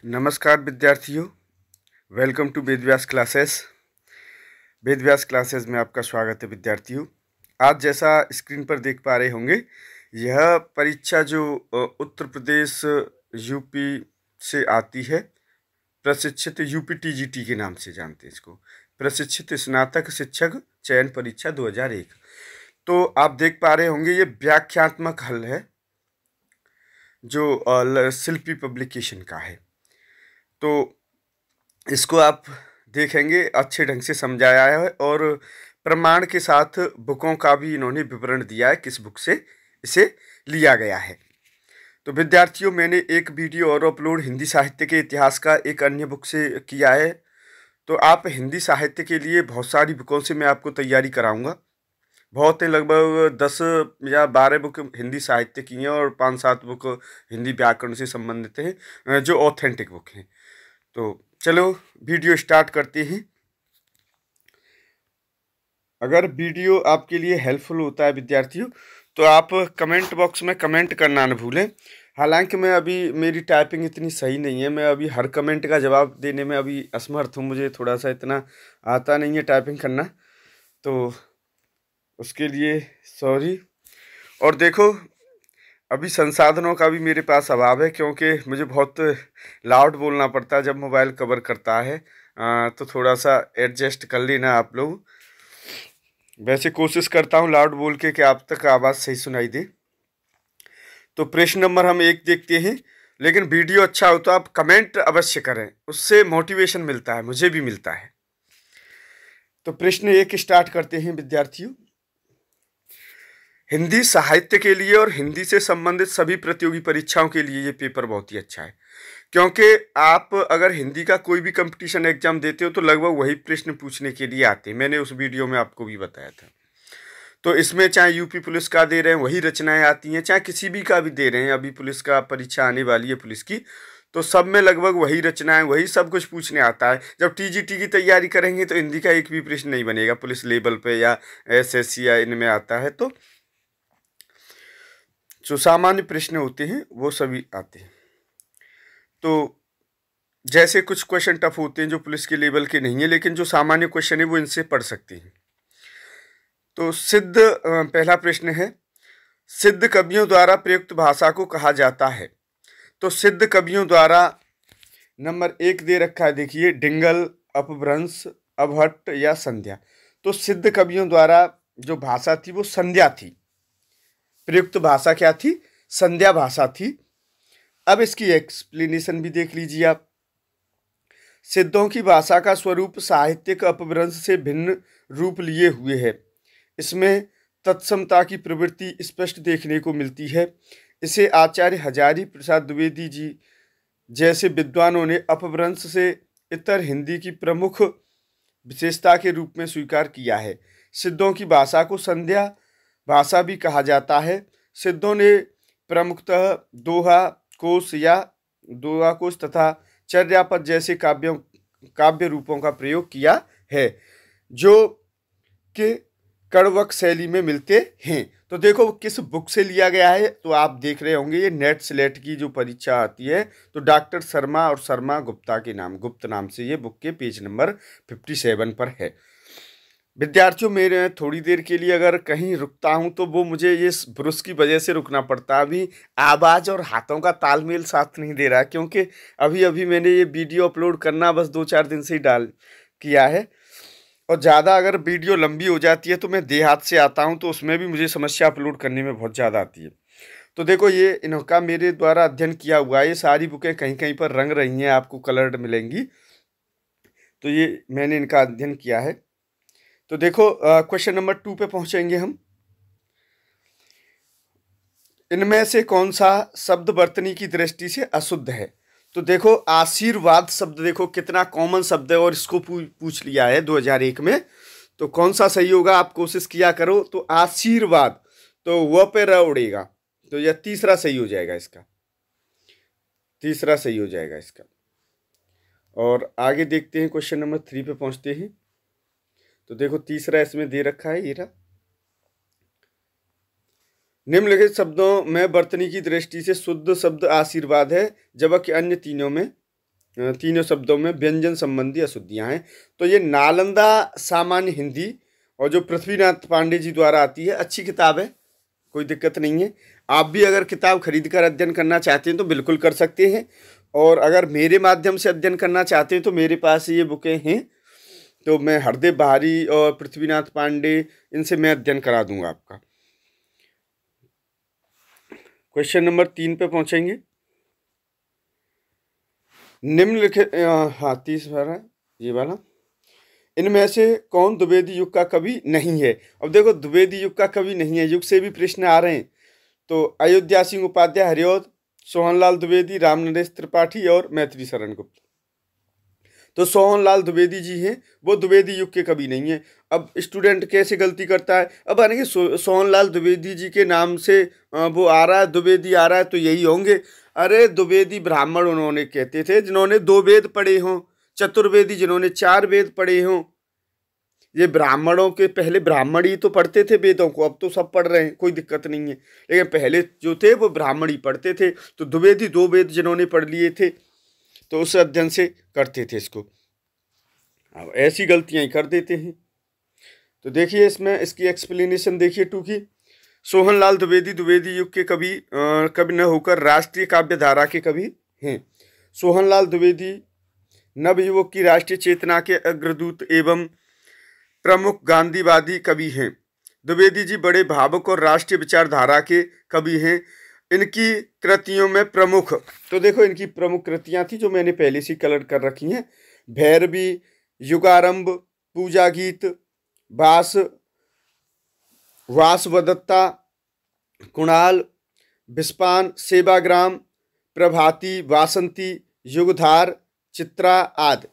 नमस्कार विद्यार्थियों, welcome to Vedvyas classes. Vedvyas classes में आपका स्वागत है विद्यार्थियों। आज जैसा स्क्रीन पर देख पा रहे होंगे, यह परीक्षा जो उत्तर प्रदेश यूपी से आती है, प्रशिक्षित यूपी टीजीटी के नाम से जानते हैं इसको, प्रशिक्षित स्नातक शिक्षक चयन परीक्षा 2001। तो आप देख पा रहे होंगे ये व्याख्यात्मक हल है जो शिल्पी पब्लिकेशन का है। तो इसको आप देखेंगे, अच्छे ढंग से समझाया है और प्रमाण के साथ बुकों का भी इन्होंने विवरण दिया है, किस बुक से इसे लिया गया है। तो विद्यार्थियों, मैंने एक वीडियो और अपलोड हिंदी साहित्य के इतिहास का एक अन्य बुक से किया है। तो आप हिंदी साहित्य के लिए बहुत सारी बुकों से मैं आपको तैयारी कराऊंगा। बहुत ही लगभग 10 या 12 बुक हिंदी साहित्य की हैं और 5-7 बुक हिंदी व्याकरण से संबंधित हैं, जो ऑथेंटिक बुक हैं। तो चलो वीडियो स्टार्ट करते हैं। अगर वीडियो आपके लिए हेल्पफुल होता है विद्यार्थियों, तो आप कमेंट बॉक्स में कमेंट करना न भूलें। हालांकि मैं अभी, मेरी टाइपिंग इतनी सही नहीं है, मैं अभी हर कमेंट का जवाब देने में अभी असमर्थ हूँ, मुझे थोड़ा सा इतना आता नहीं है टाइपिंग करना, तो उसके लिए सॉरी। और देखो, अभी संसाधनों का भी मेरे पास अभाव है, क्योंकि मुझे बहुत लाउड बोलना पड़ता है जब मोबाइल कवर करता है। तो थोड़ा सा एडजस्ट कर लेना आप लोग। वैसे कोशिश करता हूँ लाउड बोल के कि आप तक आवाज़ सही सुनाई दे। तो प्रश्न नंबर हम 1 देखते हैं, लेकिन वीडियो अच्छा हो तो आप कमेंट अवश्य करें, उससे मोटिवेशन मिलता है, मुझे भी मिलता है। तो प्रश्न 1 स्टार्ट करते हैं विद्यार्थियों। हिंदी साहित्य के लिए और हिंदी से संबंधित सभी प्रतियोगी परीक्षाओं के लिए ये पेपर बहुत ही अच्छा है, क्योंकि आप अगर हिंदी का कोई भी कंपटीशन एग्जाम देते हो तो लगभग वही प्रश्न पूछने के लिए आते हैं। मैंने उस वीडियो में आपको भी बताया था। तो इसमें चाहे यूपी पुलिस का दे रहे हैं वही रचनाएं आती हैं, चाहे किसी भी का भी दे रहे हैं, अभी पुलिस का परीक्षा आने वाली है पुलिस की, तो सब में लगभग वही रचनाएं, वही सब कुछ पूछने आता है। जब टीजीटी की तैयारी करेंगे तो हिंदी का एक भी प्रश्न नहीं बनेगा, पुलिस लेवल पे या एसएससी या इनमें आता है। तो जो सामान्य प्रश्न होते हैं वो सभी आते हैं। तो जैसे कुछ क्वेश्चन टफ होते हैं जो पुलिस के लेवल के नहीं है, लेकिन जो सामान्य क्वेश्चन है वो इनसे पढ़ सकते हैं। तो सिद्ध पहला प्रश्न है, सिद्ध कवियों द्वारा प्रयुक्त भाषा को कहा जाता है। तो सिद्ध कवियों द्वारा नंबर 1 दे रखा है, देखिए, डिंगल, अपभ्रंश, अभट्ट या संध्या। तो सिद्ध कवियों द्वारा जो भाषा थी वो संध्या थी, प्रयुक्त भाषा क्या थी? संध्या भाषा थी। अब इसकी एक्सप्लेनेशन भी देख लीजिए आप। सिद्धों की भाषा का स्वरूप साहित्यिक अपभ्रंश से भिन्न रूप लिए हुए है। इसमें तत्समता की प्रवृत्ति स्पष्ट देखने को मिलती है। इसे आचार्य हजारी प्रसाद द्विवेदी जी जैसे विद्वानों ने अपभ्रंश से इतर हिंदी की प्रमुख विशेषता के रूप में स्वीकार किया है। सिद्धों की भाषा को संध्या भाषा भी कहा जाता है। सिद्धों ने प्रमुखतः दोहा कोश या दोहा कोश तथा चर्यापद जैसे काव्य रूपों का प्रयोग किया है, जो कि कड़वक शैली में मिलते हैं। तो देखो किस बुक से लिया गया है, तो आप देख रहे होंगे ये नेट स्लेट की जो परीक्षा आती है, तो डॉक्टर शर्मा और शर्मा गुप्ता के नाम, गुप्त नाम से ये बुक के पेज नंबर 57 पर है। विद्यार्थियों, मेरे थोड़ी देर के लिए अगर कहीं रुकता हूं तो वो मुझे ये ब्रुश की वजह से रुकना पड़ता है। अभी आवाज़ और हाथों का तालमेल साथ नहीं दे रहा, क्योंकि अभी अभी मैंने ये वीडियो अपलोड करना बस 2-4 दिन से ही किया है। और ज़्यादा अगर वीडियो लंबी हो जाती है तो मैं देहात से आता हूँ, तो उसमें भी मुझे समस्या अपलोड करने में बहुत ज़्यादा आती है। तो देखो, ये इनका मेरे द्वारा अध्ययन किया हुआ है। ये सारी बुकें कहीं कहीं पर रंग रही हैं, आपको कलर्ड मिलेंगी, तो ये मैंने इनका अध्ययन किया है। तो देखो, क्वेश्चन नंबर 2 पे पहुंचेंगे हम। इनमें से कौन सा शब्द वर्तनी की दृष्टि से अशुद्ध है? तो देखो, आशीर्वाद शब्द देखो कितना कॉमन शब्द है और इसको पूछ लिया है 2001 में। तो कौन सा सही होगा, आप कोशिश किया करो। तो आशीर्वाद, तो वह पे र उड़ेगा, तो यह तीसरा सही हो जाएगा, इसका तीसरा सही हो जाएगा इसका। और आगे देखते हैं, क्वेश्चन नंबर 3 पे पहुंचते हैं। तो देखो, तीसरा इसमें दे रखा है, ये रहा। निम्नलिखित शब्दों में वर्तनी की दृष्टि से शुद्ध शब्द आशीर्वाद है, जबकि अन्य तीनों में तीनों शब्दों में व्यंजन संबंधी अशुद्धियां हैं। तो ये नालंदा सामान्य हिंदी और जो पृथ्वीनाथ पांडे जी द्वारा आती है, अच्छी किताब है, कोई दिक्कत नहीं है। आप भी अगर किताब खरीद कर अध्ययन करना चाहते हैं तो बिल्कुल कर सकते हैं, और अगर मेरे माध्यम से अध्ययन करना चाहते हैं तो मेरे पास ये बुकें हैं, तो मैं हरदेव बहारी और पृथ्वीनाथ पांडे, इनसे मैं अध्ययन करा दूंगा आपका। क्वेश्चन नंबर 3 पे पहुंचेंगे। निम्नलिखित, हाँ 30 वाला, ये वाला, इनमें से कौन द्विवेदी युग का कवि नहीं है? अब देखो, द्विवेदी युग का कवि नहीं है, युग से भी प्रश्न आ रहे हैं। तो अयोध्या सिंह उपाध्याय हरिऔध, सोहनलाल द्विवेदी, रामनरेश त्रिपाठी और मैथिली शरण गुप्त। तो सोहनलाल द्विवेदी जी हैं, वो द्विवेदी युग के कवि नहीं है। अब स्टूडेंट कैसे गलती करता है, अब आने कि सोहनलाल द्विवेदी जी के नाम से वो आ रहा है, द्विवेदी आ रहा है, तो यही होंगे। अरे द्विवेदी ब्राह्मण उन्होंने कहते थे जिन्होंने 2 वेद पढ़े हों, चतुर्वेदी जिन्होंने 4 वेद पढ़े हों। ये ब्राह्मणों के, पहले ब्राह्मण ही तो पढ़ते थे वेदों को, अब तो सब पढ़ रहे हैं, कोई दिक्कत नहीं है, लेकिन पहले जो थे वो ब्राह्मण ही पढ़ते थे। तो द्विवेदी 2 वेद जिन्होंने पढ़ लिए थे, तो उस अध्ययन से करते थे इसको। अब ऐसी गलतियां ही कर देते हैं। तो देखिए इसमें इसकी एक्सप्लेनेशन देखिए टू की। सोहनलाल द्विवेदी द्विवेदी युग के कवि न होकर राष्ट्रीय काव्य धारा के कवि हैं। सोहनलाल द्विवेदी नवयुवक की राष्ट्रीय चेतना के अग्रदूत एवं प्रमुख गांधीवादी कवि हैं। द्विवेदी जी बड़े भावुक और राष्ट्रीय विचारधारा के कवि हैं। इनकी कृतियों में प्रमुख, तो देखो इनकी प्रमुख कृतियां थी जो मैंने पहले से कलर कर रखी हैं। भैरवी, युगारंभ, पूजा गीत, वासवदत्ता, कुणाल, विस्पान, सेवाग्राम, प्रभाती, वासंती, युगधार, चित्रा आदि।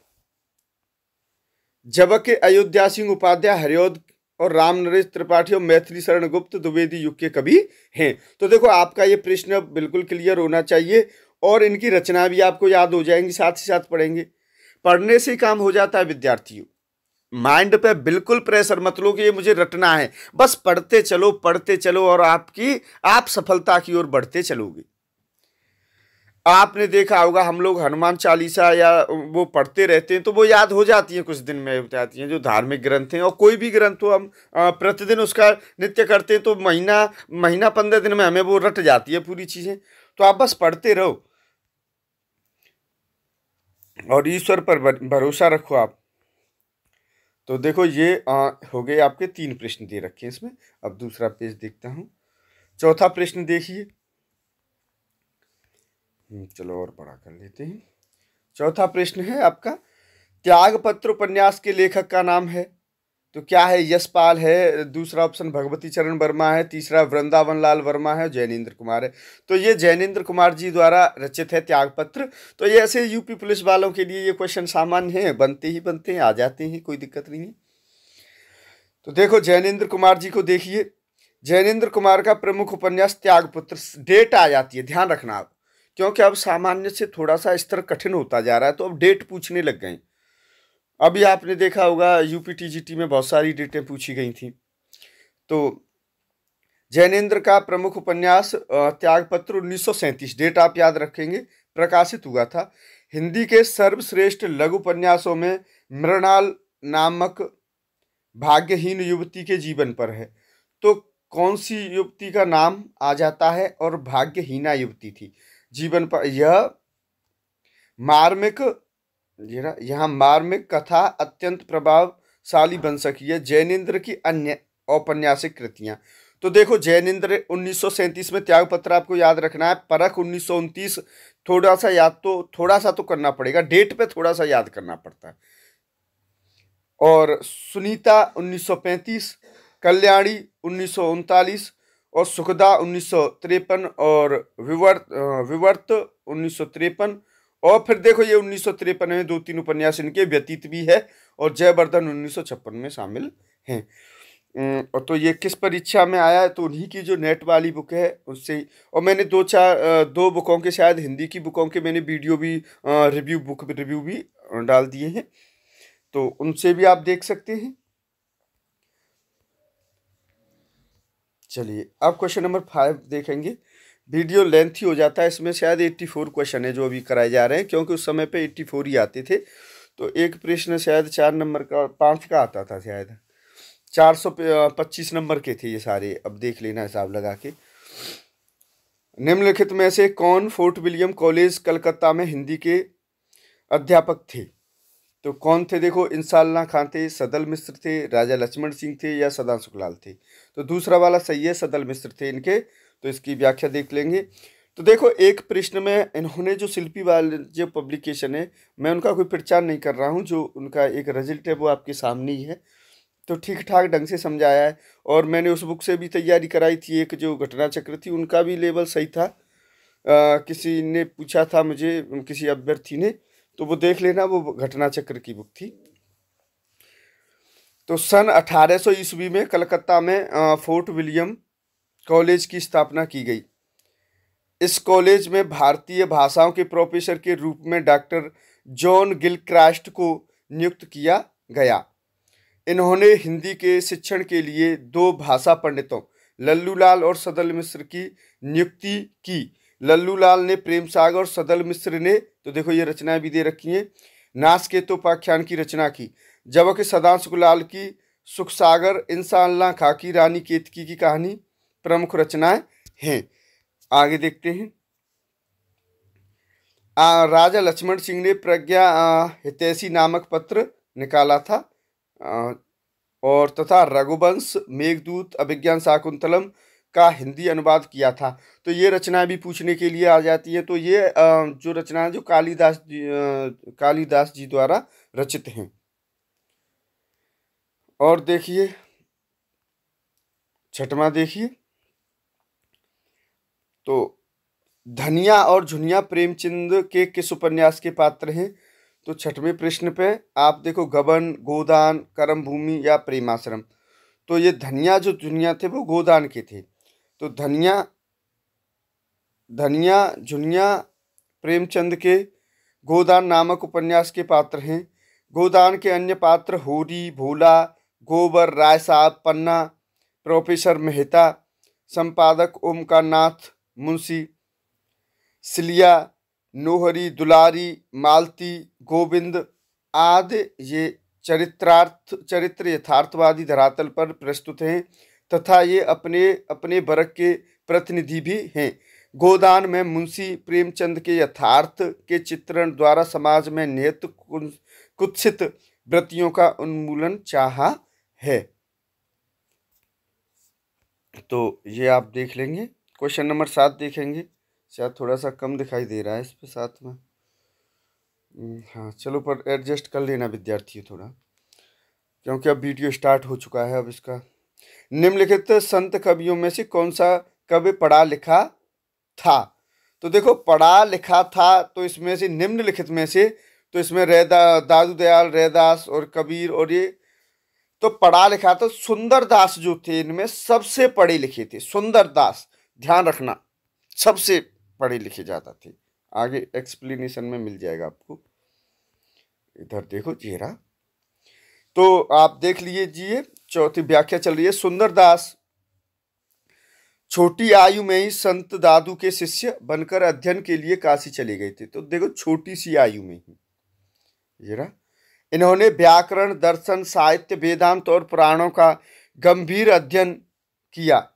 जबकि अयोध्या सिंह उपाध्याय हरिऔध और रामनरेश त्रिपाठी और मैथिली शरण गुप्त द्विवेदी युग के कवि हैं। तो देखो आपका ये प्रश्न बिल्कुल क्लियर होना चाहिए, और इनकी रचना भी आपको याद हो जाएंगी, साथ ही साथ पढ़ेंगे। पढ़ने से ही काम हो जाता है विद्यार्थियों। माइंड पे बिल्कुल प्रेशर मत लो कि ये मुझे रटना है, बस पढ़ते चलो और आप सफलता की ओर बढ़ते चलोगे। आपने देखा होगा हम लोग हनुमान चालीसा या वो पढ़ते रहते हैं तो वो याद हो जाती है, कुछ दिन में हो जाती हैं, जो धार्मिक ग्रंथ हैं, और कोई भी ग्रंथ हो हम प्रतिदिन उसका नित्य करते हैं तो महीना 15 दिन में हमें वो रट जाती है पूरी चीजें। तो आप बस पढ़ते रहो और ईश्वर पर भरोसा रखो आप। तो देखो ये हो गए आपके 3 प्रश्न दे रखे हैं इसमें। अब दूसरा पेज देखता हूँ। चौथा प्रश्न देखिए, चलो और बड़ा कर लेते हैं। चौथा प्रश्न है आपका, त्यागपत्र उपन्यास के लेखक का नाम है, तो क्या है? यशपाल है, दूसरा ऑप्शन भगवती चरण वर्मा है, तीसरा वृंदावन लाल वर्मा है, जैनेन्द्र कुमार है। तो ये जैनेन्द्र कुमार जी द्वारा रचित है त्यागपत्र। तो ये ऐसे यूपी पुलिस वालों के लिए ये क्वेश्चन सामान्य है, बनते हैं, आ जाते हैं, कोई दिक्कत नहीं है। तो देखो जैनेन्द्र कुमार जी को देखिए, जैनेन्द्र कुमार का प्रमुख उपन्यास त्यागपत्र। डेट आ जाती है, ध्यान रखना आप, क्योंकि अब सामान्य से थोड़ा सा स्तर कठिन होता जा रहा है, तो अब डेट पूछने लग गए। अभी आपने देखा होगा यूपी टीजीटी में बहुत सारी डेटें पूछी गई थी। तो जैनेन्द्र का प्रमुख उपन्यास त्यागपत्र 1937, डेट आप याद रखेंगे, प्रकाशित हुआ था। हिंदी के सर्वश्रेष्ठ लघु उपन्यासों में मृणाल नामक भाग्यहीन युवती के जीवन पर है। तो कौन सी युवती का नाम आ जाता है और भाग्यहीना युवती थी जीवन पर? यह मार्मिक, यहाँ मार्मिक कथा अत्यंत प्रभावशाली बन सकी है जैनेन्द्र की अन्य औपन्यासिक कृतियां। तो देखो जैनेन्द्र 1937 में, त्यागपत्र आपको याद रखना है, परख 1929, थोड़ा सा तो करना पड़ेगा, डेट पे थोड़ा सा याद करना पड़ता है। और सुनीता 1935, कल्याणी 1939 और सुखदा 1953 और विवर्त 1953। और फिर देखो ये 1953 में 2-3 उपन्यास इनके व्यतीत भी है, और जयवर्धन 1956 में शामिल हैं। और तो ये किस परीक्षा में आया है? तो उन्हीं की जो नेट वाली बुक है उससे ही। और मैंने 2 बुकों के, शायद हिंदी की बुकों के मैंने वीडियो भी बुक रिव्यू भी डाल दिए हैं, तो उनसे भी आप देख सकते हैं। चलिए अब क्वेश्चन नंबर 5 देखेंगे। वीडियो लेंथी हो जाता है। इसमें शायद 84 क्वेश्चन है जो अभी कराए जा रहे हैं, क्योंकि उस समय पे 84 ही आते थे। तो एक प्रश्न शायद 4 नंबर का 5 का आता था, शायद 425 नंबर के थे ये सारे। अब देख लेना हिसाब लगा के। निम्नलिखित में से कौन फोर्ट विलियम कॉलेज कलकत्ता में हिंदी के अध्यापक थे? तो कौन थे? देखो, इंसाल्ला खां थे, सदल मिश्र थे, राजा लक्ष्मण सिंह थे या सदांशु लाल थे। तो दूसरा वाला सही है, सदल मिश्र थे इनके। तो इसकी व्याख्या देख लेंगे। तो देखो, एक प्रश्न में इन्होंने जो शिल्पी वाले जो पब्लिकेशन है, मैं उनका कोई प्रचार नहीं कर रहा हूँ, जो उनका एक रिजल्ट है वो आपके सामने ही है। तो ठीक ठाक ढंग से समझाया है। और मैंने उस बुक से भी तैयारी कराई थी, एक जो घटना चक्र थी उनका भी लेवल सही था। किसी ने पूछा था मुझे, किसी अभ्यर्थी ने, तो वो देख लेना, वो घटना चक्र की बुक थी। तो सन 1800 ईस्वी में कलकत्ता में फोर्ट विलियम कॉलेज की स्थापना की गई। इस कॉलेज में भारतीय भाषाओं के प्रोफेसर के रूप में डॉक्टर जॉन गिलक्रास्ट को नियुक्त किया गया। इन्होंने हिंदी के शिक्षण के लिए 2 भाषा पंडितों लल्लूलाल और सदल मिश्र की नियुक्ति की। लल्लूलाल ने प्रेम सागर और सदल मिश्र ने, तो देखो ये रचनाएं भी दे रखी हैं, नासकेतोपाख्यान की रचना की, जबकि सदांशु लाल की सुख सागर, इंसाल्ला खां की रानी केतकी की कहानी प्रमुख रचनाएं हैं। आगे देखते हैं। राजा लक्ष्मण सिंह ने प्रज्ञा हितैषी नामक पत्र निकाला था, और तथा रघुवंश, मेघदूत, अभिज्ञान शाकुंतलम का हिंदी अनुवाद किया था। तो ये रचनाएं भी पूछने के लिए आ जाती हैं। तो ये जो रचनाएं जो कालिदास जी द्वारा रचित हैं। और देखिए, छठवां देखिए। तो धनिया और झुनिया प्रेमचंद के किस उपन्यास के पात्र हैं? तो छठवें प्रश्न पे आप देखो, गबन, गोदान, कर्म भूमि या प्रेमाश्रम। तो ये धनिया जो झुनिया थे वो गोदान के थे। तो धनिया झुनिया प्रेमचंद के गोदान नामक उपन्यास के पात्र हैं। गोदान के अन्य पात्र होरी, भोला, गोबर, राय साहब, पन्ना, प्रोफेसर मेहता, संपादक ओमकार नाथ मुंशी, सिलिया, नोहरी, दुलारी, मालती, गोविंद आदि ये चरित्र यथार्थवादी धरातल पर प्रस्तुत हैं तथा ये अपने अपने वर्ग के प्रतिनिधि भी हैं। गोदान में मुंशी प्रेमचंद के यथार्थ के चित्रण द्वारा समाज में निहित कुत्सित वृत्तियों का उन्मूलन चाहा है। तो ये आप देख लेंगे। क्वेश्चन नंबर 7 देखेंगे, शायद थोड़ा सा कम दिखाई दे रहा है इस पे साथ में। हाँ चलो, पर एडजस्ट कर लेना विद्यार्थी थोड़ा, क्योंकि अब वीडियो स्टार्ट हो चुका है। अब इसका, निम्नलिखित संत कवियों में से कौन सा कवि पढ़ा लिखा था? तो देखो, पढ़ा लिखा था, तो इसमें से निम्नलिखित में से, तो इसमें दादू दयाल, रैदास और कबीर, और ये तो पढ़ा लिखा था। सुंदर दास जो थे इनमें सबसे पढ़े लिखे थे। सुंदर दास, ध्यान रखना, सबसे पढ़े लिखे ज्यादा थे। आगे एक्सप्लेनेशन में मिल जाएगा आपको। इधर देखो चेहरा, तो आप देख लीजिए। चौथी व्याख्या चल रही है। सुंदर दास छोटी आयु में ही संत दादू के शिष्य बनकर अध्ययन के लिए काशी चले गए थे। तो देखो, छोटी सी आयु में ही जरा इन्होंने व्याकरण, दर्शन, साहित्य, वेदांत और पुराणों का गंभीर अध्ययन किया।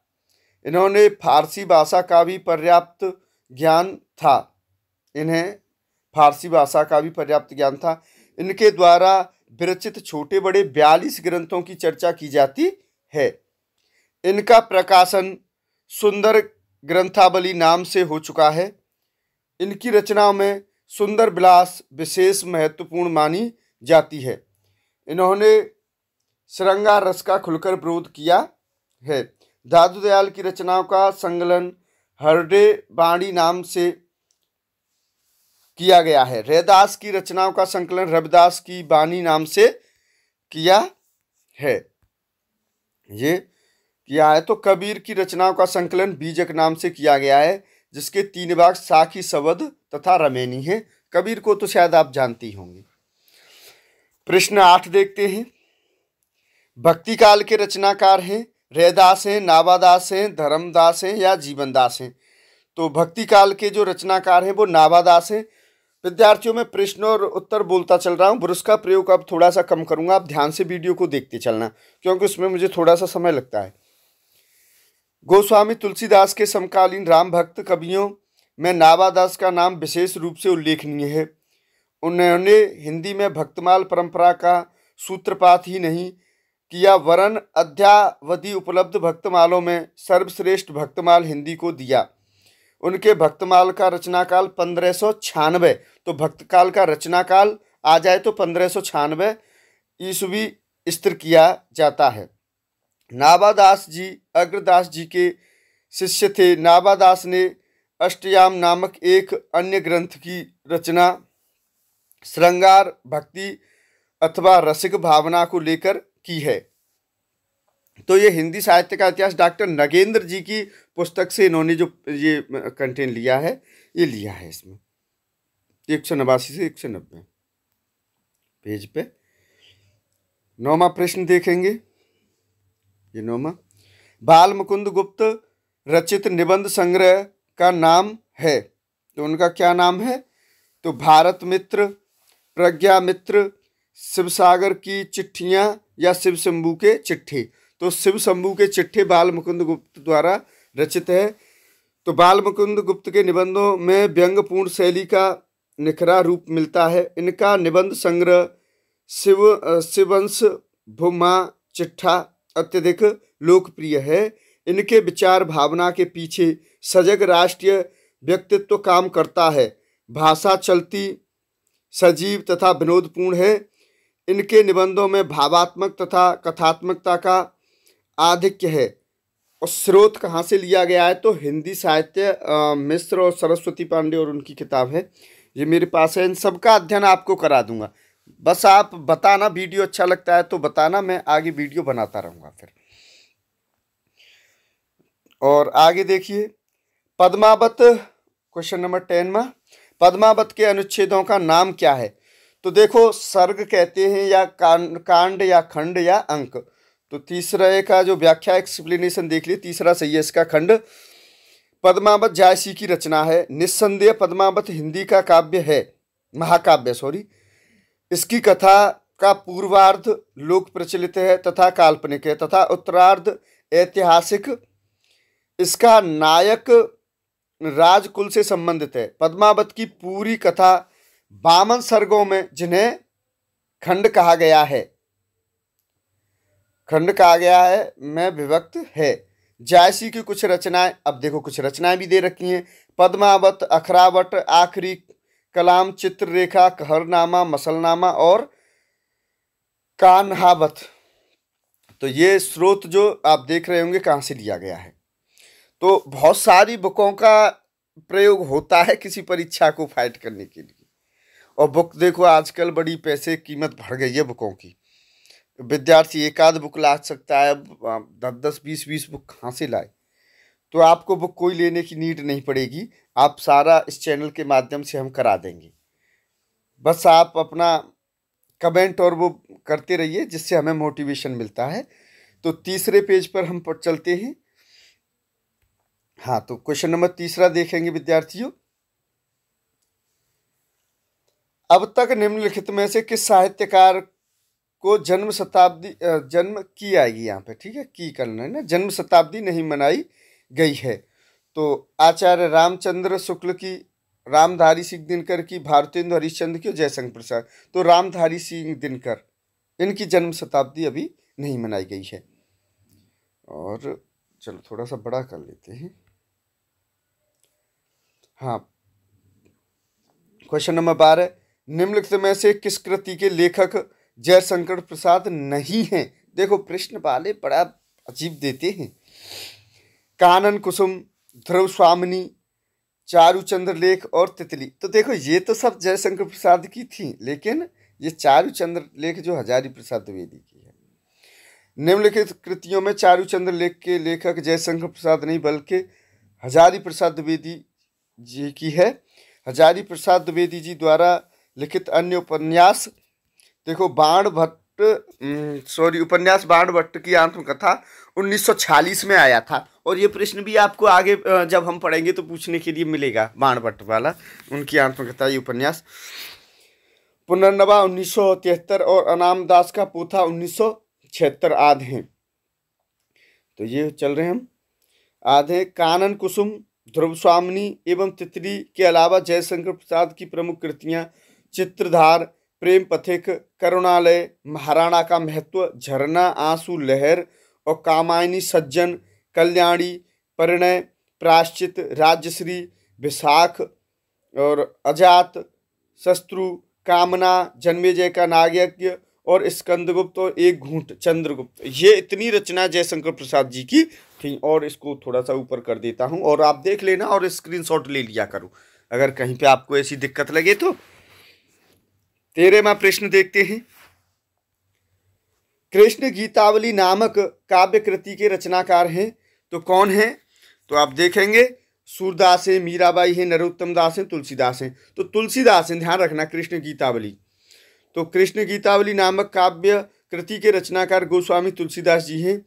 इन्होंने फारसी भाषा का भी पर्याप्त ज्ञान था। इन्हें फारसी भाषा का भी पर्याप्त ज्ञान था। इनके द्वारा विरचित छोटे बड़े 42 ग्रंथों की चर्चा की जाती है। इनका प्रकाशन सुंदर ग्रंथावली नाम से हो चुका है। इनकी रचनाओं में सुंदर विलास विशेष महत्वपूर्ण मानी जाती है। इन्होंने श्रृंगार रस का खुलकर विरोध किया है। दादू दयाल की रचनाओं का संकलन हरडे बाणी नाम से किया गया है। रैदास की रचनाओं का संकलन रविदास की बानी नाम से किया है। ये किया है। तो कबीर की रचनाओं का संकलन बीजक नाम से किया गया है, जिसके 3 भाग साखी, सवद तथा रमैनी हैं। कबीर को तो शायद आप जानते ही होंगे। प्रश्न 8 देखते हैं। भक्ति काल के रचनाकार हैं। रैदास हैं, नावादास हैं, धर्मदास हैं या जीवनदास हैं? तो भक्ति काल के जो रचनाकार हैं वो नाभादास हैं। विद्यार्थियों में प्रश्न और उत्तर बोलता चल रहा हूँ। ब्रुश का प्रयोग अब थोड़ा सा कम करूंगा, आप ध्यान से वीडियो को देखते चलना, क्योंकि उसमें मुझे थोड़ा सा समय लगता है। गोस्वामी तुलसीदास के समकालीन राम भक्त कवियों में नाभादास का नाम विशेष रूप से उल्लेखनीय है। उन्होंने हिंदी में भक्तमाल परंपरा का सूत्रपात ही नहीं किया, वरन अद्यावधि उपलब्ध भक्तमालों में सर्वश्रेष्ठ भक्तमाल हिंदी को दिया। उनके भक्तमाल का रचनाकाल 1596, तो भक्तकाल का रचनाकाल आ जाए तो 1596 ईस्वी स्थिर किया जाता है। नाभादास जी अग्रदास जी के शिष्य थे। नाभादास ने अष्टयाम नामक एक अन्य ग्रंथ की रचना श्रृंगार भक्ति अथवा रसिक भावना को लेकर की है। तो ये हिंदी साहित्य का इतिहास डॉक्टर नगेंद्र जी की पुस्तक से इन्होंने जो ये कंटेंट लिया है, ये लिया है इसमें 189 से 190 पेज पे। 9वां प्रश्न देखेंगे। ये 9वां, बाल मुकुंद गुप्त रचित निबंध संग्रह का नाम है, तो उनका क्या नाम है? तो भारत मित्र, प्रज्ञा मित्र, शिवसागर की चिट्ठियां या शिव शंभू के चिट्ठे। तो शिव शंभू के चिट्ठे बाल मुकुंद गुप्त द्वारा रचित है। तो बाल मुकुंद गुप्त के निबंधों में व्यंग्यपूर्ण शैली का निखरा रूप मिलता है। इनका निबंध संग्रह शिववंश भूमा चिट्ठा अत्यधिक लोकप्रिय है। इनके विचार भावना के पीछे सजग राष्ट्रीय व्यक्तित्व काम करता है। भाषा चलती सजीव तथा विनोदपूर्ण है। इनके निबंधों में भावात्मक तथा कथात्मकता का आधिक्य है। और स्रोत कहाँ से लिया गया है? तो हिंदी साहित्य मिश्र और सरस्वती पांडे और उनकी किताब है, ये मेरे पास है। इन सबका अध्ययन आपको करा दूंगा, बस आप बताना वीडियो अच्छा लगता है तो बताना, मैं आगे वीडियो बनाता रहूँगा फिर। और आगे देखिए, पद्मावत क्वेश्चन नंबर 10 पद्मावत के अनुच्छेदों का नाम क्या है? तो देखो, सर्ग कहते हैं या कांड या खंड या अंक। तो तीसरे का जो व्याख्या एक्सप्लेनेशन देख लिए, तीसरा सही है इसका, खंड। पद्मावत जायसी की रचना है। निस्संदेह पद्मावत हिंदी का काव्य है, महाकाव्य सॉरी। इसकी कथा का पूर्वार्ध लोक प्रचलित है तथा काल्पनिक है तथा उत्तरार्ध ऐतिहासिक। इसका नायक राजकुल से संबंधित है। पद्मावत की पूरी कथा 52 सर्गों में, जिन्हें खंड कहा गया है, में विभक्त है। जायसी की कुछ रचनाएं, अब देखो कुछ रचनाएं भी दे रखी हैं। पद्मावत, अखरावट, आखिरी कलाम, चित्ररेखा, कहरनामा, मसलनामा और कान्हावत। तो ये स्रोत जो आप देख रहे होंगे कहाँ से लिया गया है। तो बहुत सारी बुकों का प्रयोग होता है किसी परीक्षा को फाइट करने के लिए। और बुक देखो आजकल बड़ी पैसे कीमत बढ़ गई है बुकों की। विद्यार्थी एक आध बुक ला सकता है, 10-10, 20-20 बुक कहाँ से लाए? तो आपको बुक कोई लेने की नीड नहीं पड़ेगी, आप सारा इस चैनल के माध्यम से हम करा देंगे। बस आप अपना कमेंट और वो करते रहिए, जिससे हमें मोटिवेशन मिलता है। तो तीसरे पेज पर हम चलते हैं। हाँ, तो क्वेश्चन नंबर 3 देखेंगे विद्यार्थियों। अब तक निम्नलिखित में से किस साहित्यकार को जन्म की आएगी यहाँ पे, ठीक है, की करना है ना, जन्म शताब्दी नहीं मनाई गई है? तो आचार्य रामचंद्र शुक्ल की, रामधारी सिंह दिनकर की, भारतेंदु हरिश्चंद्र की और जयशंकर प्रसाद। तो रामधारी सिंह दिनकर, इनकी जन्म शताब्दी अभी नहीं मनाई गई है। और चलो थोड़ा सा बड़ा कर लेते हैं। हाँ, क्वेश्चन नंबर 12, निम्नलिखित में से किस कृति के लेखक जयशंकर प्रसाद नहीं हैं? देखो प्रश्न वाले बड़ा अजीब देते हैं। कानन कुसुम, ध्रुव स्वामिनी, चारुचंद्र लेख और तितली। तो देखो ये तो सब जयशंकर प्रसाद की थी, लेकिन ये चारुचंद्र लेख जो हजारी प्रसाद द्विवेदी की है। निम्नलिखित कृतियों में चारुचंद्र लेख के लेखक जयशंकर प्रसाद नहीं बल्कि हजारी प्रसाद द्विवेदी जी की है। हजारी प्रसाद द्विवेदी जी द्वारा लिखित अन्य उपन्यास देखो, बाण उपन्यास बाणभट्ट की आत्मकथा 1946 में आया था। और ये प्रश्न भी आपको आगे जब हम पढ़ेंगे तो पूछने के लिए मिलेगा, बाणभट्ट वाला, उनकी आत्मकथा, ये उपन्यास। पुनर्नवा 1973 और अनाम दास का पोथा 1976 आदि हैं। तो ये चल रहे हैं हम आधे। कानन कुसुम, ध्रुव स्वामिनी एवं तितली के अलावा जयशंकर प्रसाद की प्रमुख कृतियां चित्रधार, प्रेम पथिक, करुणालय, महाराणा का महत्व, झरना, आंसू, लहर और कामायनी, सज्जन, कल्याणी, परिणय, प्राश्चित, राजश्री, विशाख और अजात, शत्रु, कामना, जन्मेजय का नागयज्ञ और स्कंदगुप्त और एक घूंट चंद्रगुप्त, ये इतनी रचना जयशंकर प्रसाद जी की थी। और इसको थोड़ा सा ऊपर कर देता हूँ और आप देख लेना और स्क्रीनशॉट ले लिया करो अगर कहीं पे आपको ऐसी दिक्कत लगे तो। 13वां प्रश्न देखते हैं। कृष्ण गीतावली नामक काव्य कृति के रचनाकार हैं तो कौन है? तो आप देखेंगे सूरदास है, मीराबाई है, नरोत्तम दास है, तुलसीदास हैं। तो तुलसीदास हैं, ध्यान रखना, कृष्ण गीतावली। तो कृष्ण गीतावली नामक काव्य कृति के रचनाकार गोस्वामी तुलसीदास जी हैं।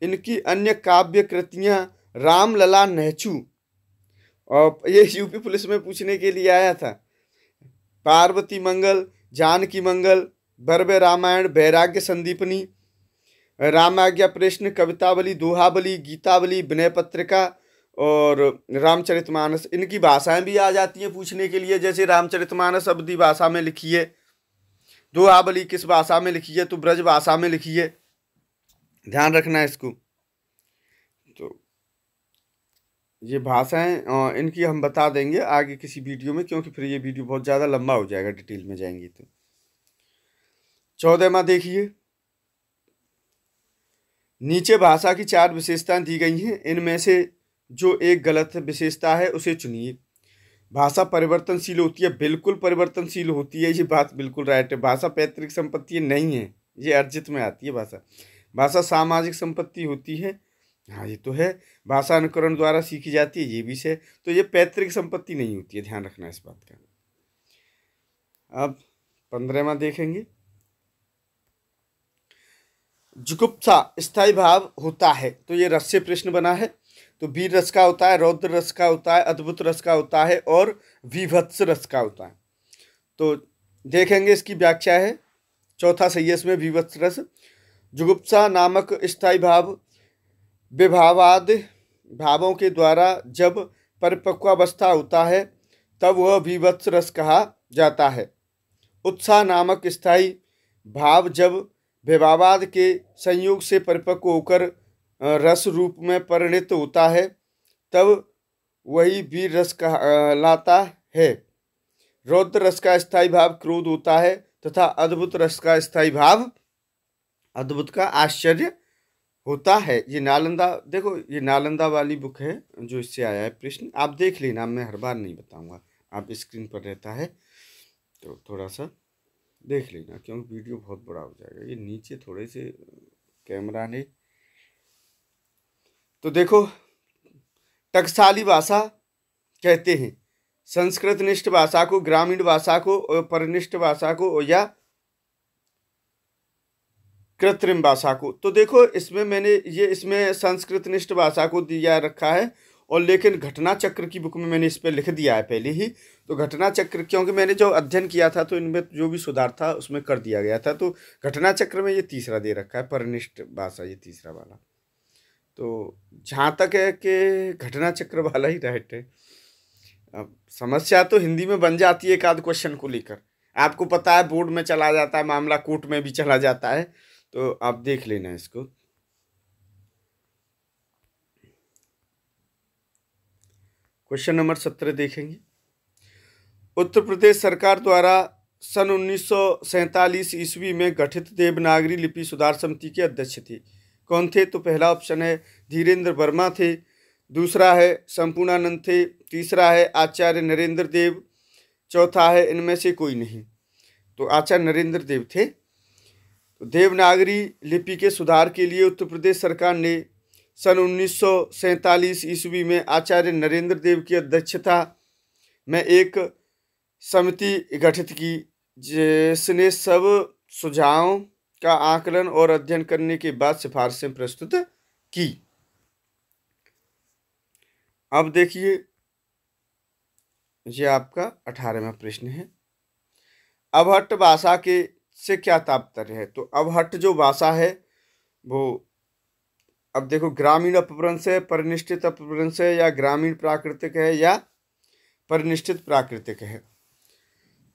इनकी अन्य काव्य कृतियां रामलला नहचू, और ये यूपी पुलिस में पूछने के लिए आया था, पार्वती मंगल, जानकी मंगल, बर्वे रामायण, वैराग्य संदीपनी, रामाज्ञा प्रश्न, कवितावली, दोहावली, गीतावली, विनय पत्रिका और रामचरितमानस। इनकी भाषाएं भी आ जाती हैं पूछने के लिए, जैसे रामचरितमानस अवधी भाषा में लिखी है, दोहावली किस भाषा में लिखी है? तो ब्रज भाषा में लिखी है, ध्यान रखना है इसको। तो ये भाषाएं इनकी हम बता देंगे आगे किसी वीडियो में, क्योंकि फिर ये वीडियो बहुत ज़्यादा लंबा हो जाएगा, डिटेल में जाएंगे तो। 14वां देखिए, नीचे भाषा की 4 विशेषताएं दी गई हैं, इनमें से जो एक गलत विशेषता है उसे चुनिए। भाषा परिवर्तनशील होती है, बिल्कुल परिवर्तनशील होती है, ये बात बिल्कुल राइट है। भाषा पैतृक संपत्ति नहीं है, ये अर्जित में आती है भाषा। भाषा सामाजिक संपत्ति होती है, हाँ ये तो है। भाषा अनुकरण द्वारा सीखी जाती है, ये भी है। तो ये पैतृक संपत्ति नहीं होती है, ध्यान रखना इस बात का। अब 15वां देखेंगे। जुगुप्सा स्थायी भाव होता है, तो ये रस से प्रश्न बना है। तो वीर रस का होता है, रौद्र रस का होता है, अद्भुत रस का होता है और विभत्स रस का होता है। तो देखेंगे इसकी व्याख्या है, चौथा सही है इसमें, विभत्स रस। जुगुप्सा नामक स्थायी भाव विभावाद भावों के द्वारा जब परिपक्वावस्था होता है तब वह विभत्स रस कहा जाता है। उत्साह नामक स्थायी भाव जब विभावाद के संयोग से परिपक्व होकर रस रूप में परिणत होता है तब वही वीर रस कहलाता है। रौद्र रस का स्थायी भाव क्रोध होता है तथा अद्भुत रस का स्थायी भाव अद्भुत का आश्चर्य होता है। ये नालंदा, देखो ये नालंदा वाली बुक है जो इससे आया है प्रश्न, आप देख लेना, मैं हर बार नहीं बताऊंगा, आप स्क्रीन पर रहता है तो थोड़ा सा देख लेना, क्योंकि वीडियो बहुत बड़ा हो जाएगा। ये नीचे थोड़े से कैमरा ने, तो देखो टकसाली भाषा कहते हैं संस्कृत निष्ठ भाषा को, ग्रामीण भाषा को, परनिष्ठ भाषा को या कृत्रिम भाषा को। तो देखो इसमें मैंने ये इसमें संस्कृत निष्ठ भाषा को दिया रखा है, और लेकिन घटना चक्र की बुक में मैंने इस पर लिख दिया है पहले ही। तो घटना चक्र, क्योंकि मैंने जो अध्ययन किया था तो इनमें जो भी सुधार था उसमें कर दिया गया था। तो घटना चक्र में ये तीसरा दे रखा है, परनिष्ठ भाषा ये तीसरा वाला। तो जहाँ तक है कि घटना चक्र वाला ही राइट है। अब समस्या तो हिंदी में बन जाती है एक आध क्वेश्चन को लेकर, आपको पता है बोर्ड में चला जाता है मामला, कोर्ट में भी चला जाता है, तो आप देख लेना इसको। क्वेश्चन नंबर 17 देखेंगे। उत्तर प्रदेश सरकार द्वारा सन 1947 ईस्वी में गठित देवनागरी लिपि सुधार समिति के अध्यक्ष थे, कौन थे? तो पहला ऑप्शन है धीरेन्द्र वर्मा थे, दूसरा है संपूर्णानंद थे, तीसरा है आचार्य नरेंद्र देव, चौथा है इनमें से कोई नहीं। तो आचार्य नरेंद्र देव थे। तो देवनागरी लिपि के सुधार के लिए उत्तर प्रदेश सरकार ने सन 1947 ईस्वी में आचार्य नरेंद्र देव की अध्यक्षता में एक समिति गठित की, जिसने सब सुझावों का आकलन और अध्ययन करने के बाद सिफारिशें प्रस्तुत की। अब देखिए, ये आपका 18वां प्रश्न है। अवहट्ट भाषा के से क्या तात्पर्य है? तो अवहट्ट जो भाषा है वो, अब देखो, ग्रामीण अपभ्रंश है, परिनिष्ठित अपभ्रंश है, या ग्रामीण प्राकृतिक है, या परिनिष्ठित प्राकृतिक है।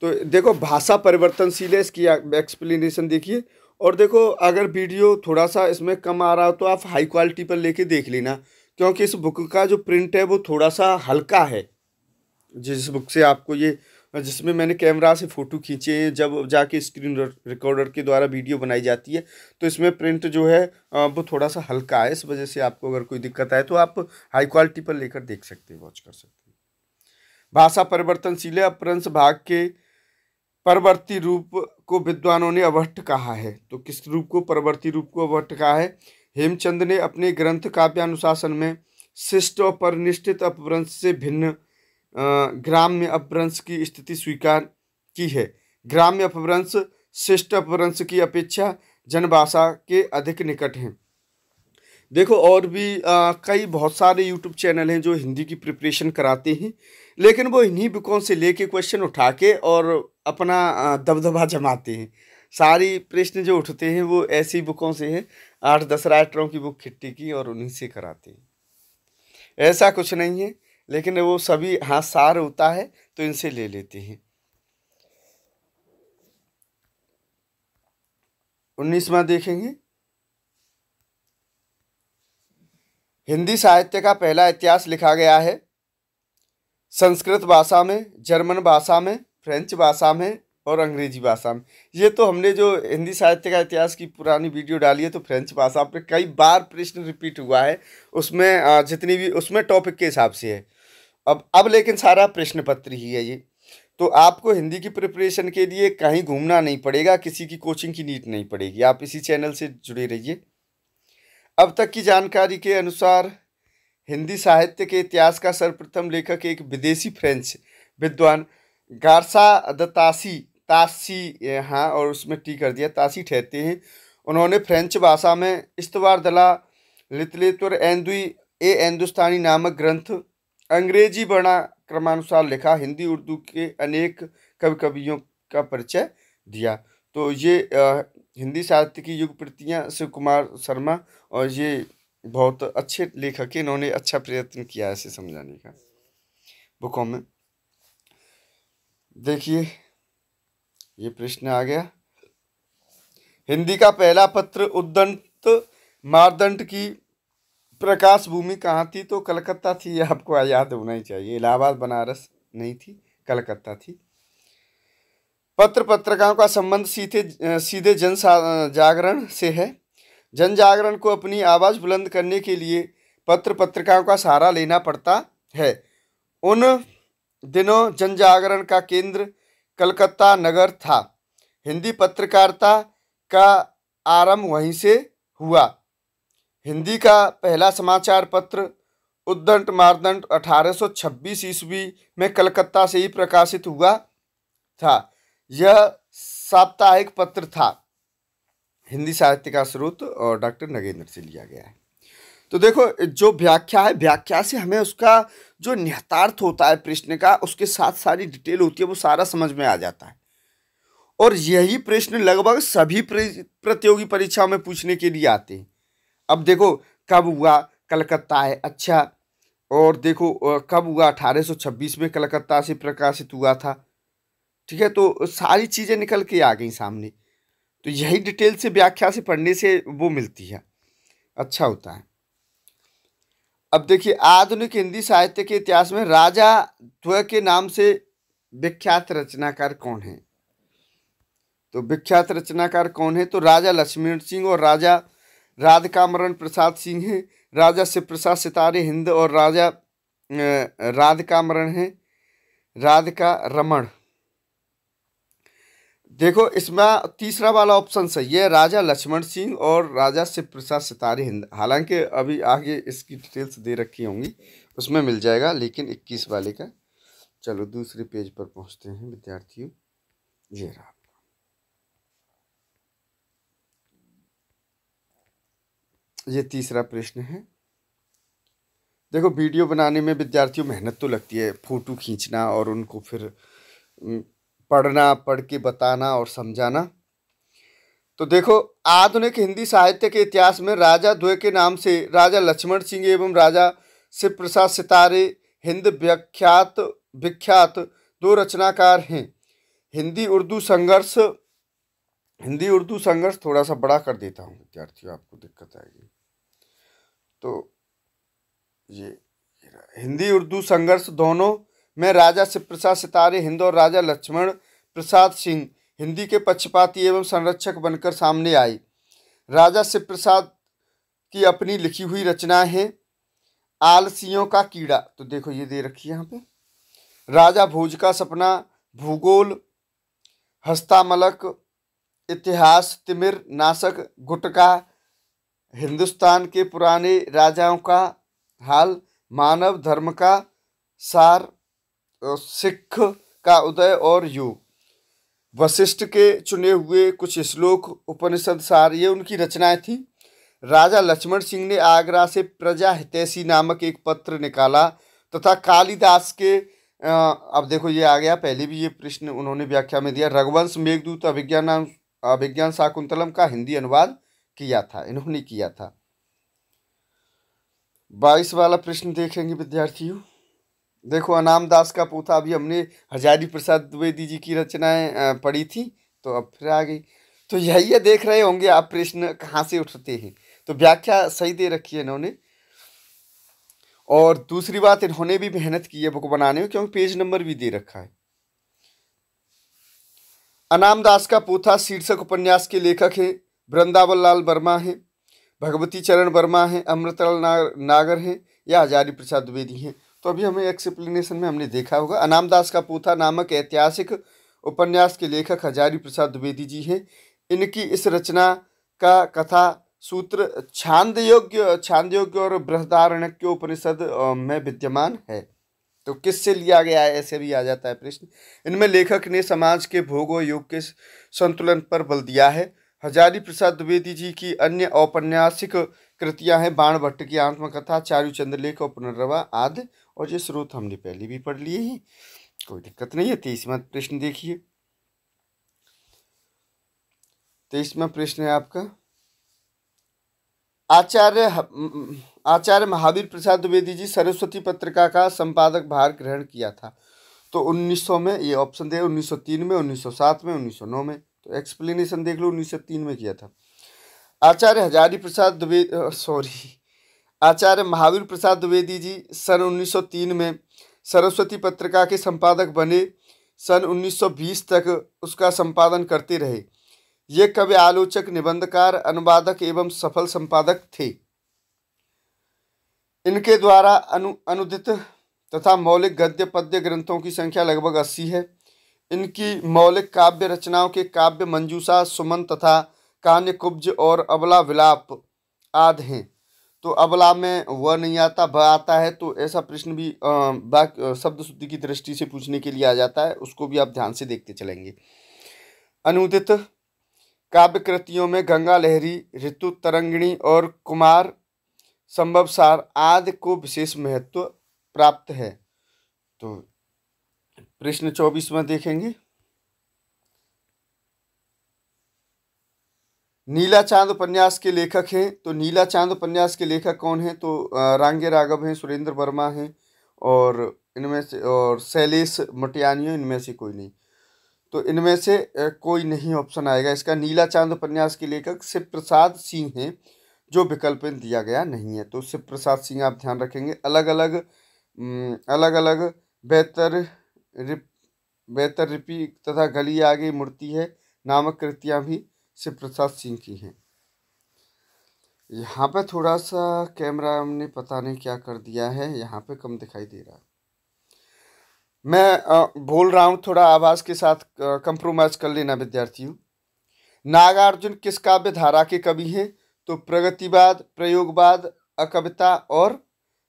तो देखो, भाषा परिवर्तनशील है, इसकी एक्सप्लेनेशन देखिए। और देखो, अगर वीडियो थोड़ा सा इसमें कम आ रहा हो तो आप हाई क्वालिटी पर लेके देख लेना, क्योंकि इस बुक का जो प्रिंट है वो थोड़ा सा हल्का है। जिस बुक से आपको ये, जिसमें मैंने कैमरा से फ़ोटो खींचे हैं, जब जाके स्क्रीन रिकॉर्डर के द्वारा वीडियो बनाई जाती है, तो इसमें प्रिंट जो है वो थोड़ा सा हल्का है। इस वजह से आपको अगर कोई दिक्कत आए तो आप हाई क्वालिटी पर लेकर देख सकते हैं, वॉच कर सकते हैं। भाषा परिवर्तनशील है। अपभ्रंश भाग के परवर्ती रूप को विद्वानों ने अवहट्ट कहा है। तो किस रूप को, परवर्ती रूप को अवहट्ट कहा है? हेमचंद ने अपने ग्रंथ काव्यानुशासन में शिष्ट और परिनिष्ठित अपभ्रंश से भिन्न ग्राम्य अपभ्रंश की स्थिति स्वीकार की है। ग्राम्य अपभ्रंश शिष्ट अपभ्रंश की अपेक्षा जनभाषा के अधिक निकट हैं। देखो, और भी कई बहुत सारे यूट्यूब चैनल हैं जो हिंदी की प्रिपरेशन कराते हैं, लेकिन वो इन्हीं बुकों से लेके क्वेश्चन उठा के और अपना दबदबा जमाते हैं। सारी प्रश्न जो उठते हैं वो ऐसी बुकों से हैं, 8-10 राइटरों की बुक खिट्टी की, और उन्हीं से कराते हैं। ऐसा कुछ नहीं है, लेकिन वो सभी, हाँ, सार होता है तो इनसे ले लेते हैं। 19वां देखेंगे। हिंदी साहित्य का पहला इतिहास लिखा गया है संस्कृत भाषा में, जर्मन भाषा में, फ्रेंच भाषा में और अंग्रेजी भाषा में। ये तो हमने जो हिंदी साहित्य का इतिहास की पुरानी वीडियो डाली है, तो फ्रेंच भाषा पे कई बार प्रश्न रिपीट हुआ है, उसमें जितनी भी उसमें टॉपिक के हिसाब से है। अब लेकिन सारा प्रश्न पत्र ही है ये। तो आपको हिंदी की प्रिपरेशन के लिए कहीं घूमना नहीं पड़ेगा, किसी की कोचिंग की नीड नहीं पड़ेगी, आप इसी चैनल से जुड़े रहिए। अब तक की जानकारी के अनुसार हिंदी साहित्य के इतिहास का सर्वप्रथम लेखक एक विदेशी फ्रेंच विद्वान गार्सा द तासी, हाँ, और उसमें टी कर दिया, तासी ठहरते हैं। उन्होंने फ्रेंच भाषा में इस्तवार दला लिटरेचर हिंदुस्तानी नामक ग्रंथ अंग्रेजी वर्णाक्रमानुसार लिखा। हिंदी उर्दू के अनेक कवियों का परिचय दिया। तो ये हिंदी साहित्य की युग प्रतियां शिव कुमार शर्मा, और ये बहुत अच्छे लेखक हैं, इन्होंने अच्छा प्रयत्न किया है इसे समझाने का बुकों में। देखिए, ये प्रश्न आ गया। हिंदी का पहला पत्र उद्दंत मारदंड की प्रकाश भूमि कहाँ थी? तो कलकत्ता थी, ये आपको याद होना ही चाहिए। इलाहाबाद, बनारस नहीं थी, कलकत्ता थी। पत्र पत्रिकाओं का संबंध सीधे जन जागरण से है। जन जागरण को अपनी आवाज बुलंद करने के लिए पत्र पत्रिकाओं का सहारा लेना पड़ता है। उन दिनों जन जागरण का केंद्र कलकत्ता नगर था। हिंदी पत्रकारिता का आरंभ वहीं से हुआ। हिंदी का पहला समाचार पत्र उद्दंड मारदंड 1826 ईस्वी में कलकत्ता से ही प्रकाशित हुआ था। यह साप्ताहिक पत्र था। हिंदी साहित्य का स्रोत और डॉक्टर नगेंद्र से लिया गया है। तो देखो, जो व्याख्या है, व्याख्या से हमें उसका जो निहितार्थ होता है प्रश्न का, उसके साथ सारी डिटेल होती है, वो सारा समझ में आ जाता है। और यही प्रश्न लगभग सभी प्रतियोगी परीक्षाओं में पूछने के लिए आते हैं। अब देखो, कब हुआ? कलकत्ता है, अच्छा। और देखो, कब हुआ? 1826 में कलकत्ता से प्रकाशित हुआ था। ठीक है, तो सारी चीज़ें निकल के आ गई सामने। तो यही डिटेल से व्याख्या से पढ़ने से वो मिलती है, अच्छा होता है। अब देखिए, आधुनिक हिंदी साहित्य के इतिहास में राजा द्वय के नाम से विख्यात रचनाकार कौन है? तो विख्यात रचनाकार कौन है? तो राजा लक्ष्मण सिंह और राजा राधिकामरण प्रसाद सिंह हैं। राजा शिव प्रसाद सितारे हिंद और राजा राधिकामरण हैं, राधिका रमण। देखो, इसमें तीसरा वाला ऑप्शन सही है, राजा लक्ष्मण सिंह और राजा शिव प्रसाद सितारे हिंद। हालांकि अभी आगे इसकी डिटेल्स दे रखी होंगी, उसमें मिल जाएगा, लेकिन 21 वाले का। चलो दूसरे पेज पर पहुंचते हैं विद्यार्थियों। ये रहा, ये तीसरा प्रश्न है। देखो, वीडियो बनाने में विद्यार्थियों मेहनत तो लगती है, फोटो खींचना और उनको फिर पढ़ना, पढ़ के बताना और समझाना। तो देखो, आधुनिक हिंदी साहित्य के इतिहास में राजा द्वय के नाम से राजा लक्ष्मण सिंह एवं राजा शिव प्रसाद सितारे हिंद विख्यात विख्यात दो रचनाकार हैं। हिंदी उर्दू संघर्ष थोड़ा सा बड़ा कर देता हूँ विद्यार्थियों, आपको दिक्कत आएगी। तो ये हिंदी उर्दू संघर्ष दोनों में राजा शिव प्रसाद सितारे हिंद और राजा लक्ष्मण प्रसाद सिंह हिंदी के पक्षपाती एवं संरक्षक बनकर सामने आए। राजा शिव प्रसाद की अपनी लिखी हुई रचनाएं हैं। आलसियों का कीड़ा, तो देखो ये दे रखी है यहाँ पे। राजा भोज का सपना, भूगोल, हस्तामलक, इतिहास, तिमिर, नाशक, गुटका, हिंदुस्तान के पुराने राजाओं का हाल, मानव धर्म का सार, सिख का उदय और योग, वशिष्ठ के चुने हुए कुछ श्लोक, उपनिषद सार, ये उनकी रचनाएं थी। राजा लक्ष्मण सिंह ने आगरा से प्रजा हितैषी नामक एक पत्र निकाला तथा कालिदास के अब देखो ये आ गया, पहले भी ये प्रश्न उन्होंने व्याख्या में दिया। रघुवंश, मेघदूत, अभिज्ञान शाकुंतलम का हिंदी अनुवाद किया था, इन्होंने किया था। 22 वाला प्रश्न देखेंगे विद्यार्थियों। देखो, अनाम दास का पोथा, अभी हमने हजारी प्रसाद द्विवेदी जी की रचनाएं पढ़ी थी, तो अब फिर आ गई। तो यही देख रहे होंगे आप प्रश्न कहाँ से उठते हैं। तो व्याख्या सही दे रखी है इन्होंने। और दूसरी बात, इन्होंने भी मेहनत की है बुक बनाने में, क्योंकि पेज नंबर भी दे रखा है। अनाम दास का पोथा शीर्षक उपन्यास के लेखक हैं वृंदावन लाल वर्मा हैं, भगवती चरण वर्मा हैं, अमृतलाल नागर हैं या हजारी प्रसाद द्विवेदी हैं। तो अभी हमें एक्सप्लेनेशन में हमने देखा होगा। अनाम दास का पोथा नामक ऐतिहासिक उपन्यास के लेखक हजारी प्रसाद द्विवेदी जी हैं। इनकी इस रचना का कथा सूत्र छांदोग्य और बृहदारण्यक उपनिषद में विद्यमान है। तो किससे लिया गया है, ऐसे भी आ जाता है प्रश्न। इनमें लेखक ने समाज के भोग और योग के संतुलन पर बल दिया है। हजारी प्रसाद द्विवेदी जी की अन्य औपन्यासिक कृतियां हैं बाण भट्ट की आत्मकथा, चारु चंद्रलेख और पुनर्रवा आदि। और ये स्रोत हमने पहले भी पढ़ लिए हैं, कोई दिक्कत नहीं है। 23वां प्रश्न देखिए। 23वां प्रश्न है आपका, आचार्य महावीर प्रसाद द्विवेदी जी सरस्वती पत्रिका का संपादक भार ग्रहण किया था। तो 1900 में, ये ऑप्शन दे, 1903 में, 1907 में, 1909 में। तो एक्सप्लेनेशन देख लो, 1903 में किया था। आचार्य महावीर प्रसाद द्विवेदी जी सन 1903 में सरस्वती पत्रिका के संपादक बने। सन 1920 तक उसका संपादन करते रहे। ये कवि, आलोचक, निबंधकार, अनुवादक एवं सफल संपादक थे। इनके द्वारा अनुदित तथा मौलिक गद्य पद्य ग्रंथों की संख्या लगभग 80 है। इनकी मौलिक काव्य रचनाओं के काव्य मंजूषा, सुमन तथा कान्य कुब्ज और अबला विलाप आदि हैं। तो अबला में व नहीं आता, ब आता है। तो ऐसा प्रश्न भी शब्द शुद्धि की दृष्टि से पूछने के लिए आ जाता है, उसको भी आप ध्यान से देखते चलेंगे। अनुदित काव्य कृतियों में गंगा लहरी, ऋतु तरंगिणी और कुमार संभव सार आदि को विशेष महत्व प्राप्त है। तो प्रश्न 24वां देखेंगे। नीला चांद उपन्यास के लेखक हैं। तो नीला चांद उपन्यास के लेखक कौन हैं? तो रांगे राघव हैं, सुरेंद्र वर्मा हैं और इनमें से और शैलेश मटियानी, इनमें से कोई नहीं। तो इनमें से कोई नहीं ऑप्शन आएगा इसका। नीला चांद उपन्यास के लेखक शिव प्रसाद सिंह हैं, जो विकल्प में दिया गया नहीं है। तो शिव प्रसाद सिंह आप ध्यान रखेंगे। अलग अलग बेहतर रिपी तथा गली आगे मूर्ति है नामक कृतियां भी शिव प्रसाद सिंह की हैं। यहाँ पे थोड़ा सा कैमरा हमने पता नहीं क्या कर दिया है, यहाँ पे कम दिखाई दे रहा है। मैं बोल रहा हूँ, थोड़ा आवाज़ के साथ कंप्रोमाइज कर लेना विद्यार्थियों। नागार्जुन किस काव्य धारा के कवि हैं? तो प्रगतिवाद, प्रयोगवाद, अकविता और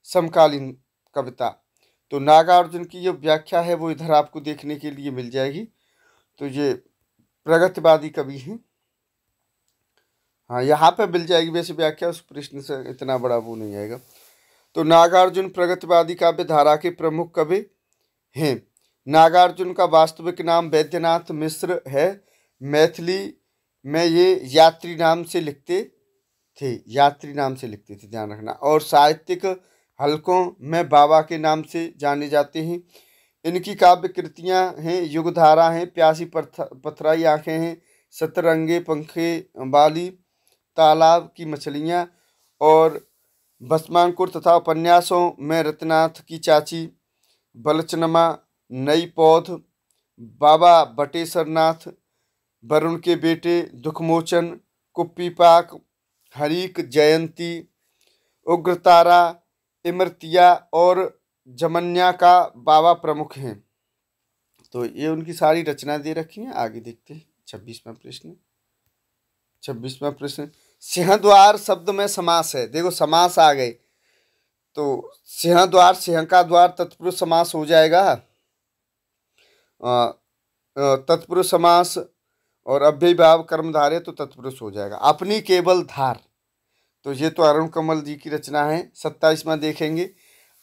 समकालीन कविता। तो नागार्जुन की जो व्याख्या है वो इधर आपको देखने के लिए मिल जाएगी। तो ये प्रगतिवादी कवि हैं। हाँ, यहाँ पे मिल जाएगी वैसे व्याख्या, उस प्रश्न से इतना बड़ा वो नहीं आएगा। तो नागार्जुन प्रगतिवादी काव्य धारा के प्रमुख कवि हैं। नागार्जुन का वास्तविक नाम वैद्यनाथ मिश्र है। मैथिली में ये यात्री नाम से लिखते थे, ध्यान रखना। और साहित्यिक हलकों में बाबा के नाम से जाने जाते हैं। इनकी काव्य कृतियाँ हैं युगधारा हैं, प्यासी पथराई आंखें हैं, सतरंगे पंखे वाली, तालाब की मछलियाँ, और भस्मांकुर तथा उपन्यासों में रत्नाथ की चाची, बलचनमा, नई पौध, बाबा बटेश्वर नाथ, वरुण के बेटे, दुखमोचन, कुप्पीपाक, हरीक जयंती, उग्रतारा, इमरतिया और जमन्या का बाबा प्रमुख हैं। तो ये उनकी सारी रचना दे रखी हैं। आगे देखते हैं 26वां प्रश्न। सिंहद्वार शब्द में समास है। देखो समास आ गए, तो सिंहद्वार, सिंह का द्वार तत्पुरुष समास हो जाएगा। तत्पुरुष समास और अव्ययीभाव कर्मधारय तो तत्पुरुष हो जाएगा। अपनी केवल धार, तो ये तो अरुण कमल जी की रचना है। 27वां देखेंगे।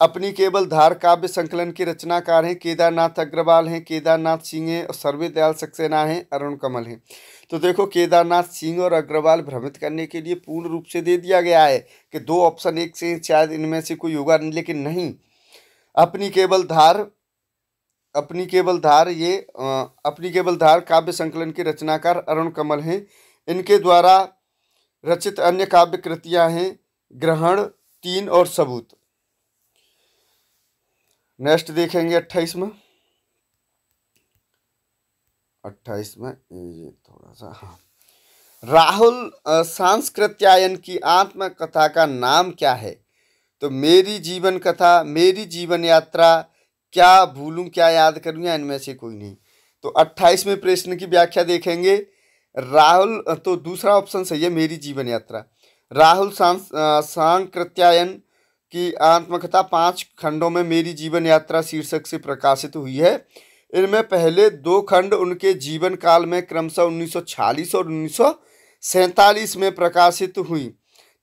अपनी केवल धार काव्य संकलन के रचनाकार हैं केदारनाथ अग्रवाल हैं, केदारनाथ सिंह हैं और सर्वेदयाल सक्सेना हैं, अरुण कमल हैं। तो देखो केदारनाथ सिंह और अग्रवाल भ्रमित करने के लिए पूर्ण रूप से दे दिया गया है कि दो ऑप्शन एक से शायद इनमें से कोई होगा, लेकिन नहीं। अपनी केवल धार काव्य संकलन के रचनाकार अरुण कमल हैं। इनके द्वारा रचित अन्य काव्य कृतियां हैं ग्रहण, 3 और सबूत। नेक्स्ट देखेंगे 28वां। ये थोड़ा सा, हाँ। राहुल सांस्कृत्यायन की आत्मकथा का नाम क्या है? तो मेरी जीवन कथा, मेरी जीवन यात्रा, क्या भूलूं क्या याद करूं, या इनमें से कोई नहीं। तो 28वें प्रश्न की व्याख्या देखेंगे। राहुल, तो दूसरा ऑप्शन सही है, मेरी जीवन यात्रा। राहुल सांकृत्यायन की आत्मकथा 5 खंडों में मेरी जीवन यात्रा शीर्षक से प्रकाशित हुई है। इनमें पहले 2 खंड उनके जीवन काल में क्रमशः 1946 और 1947 में प्रकाशित हुई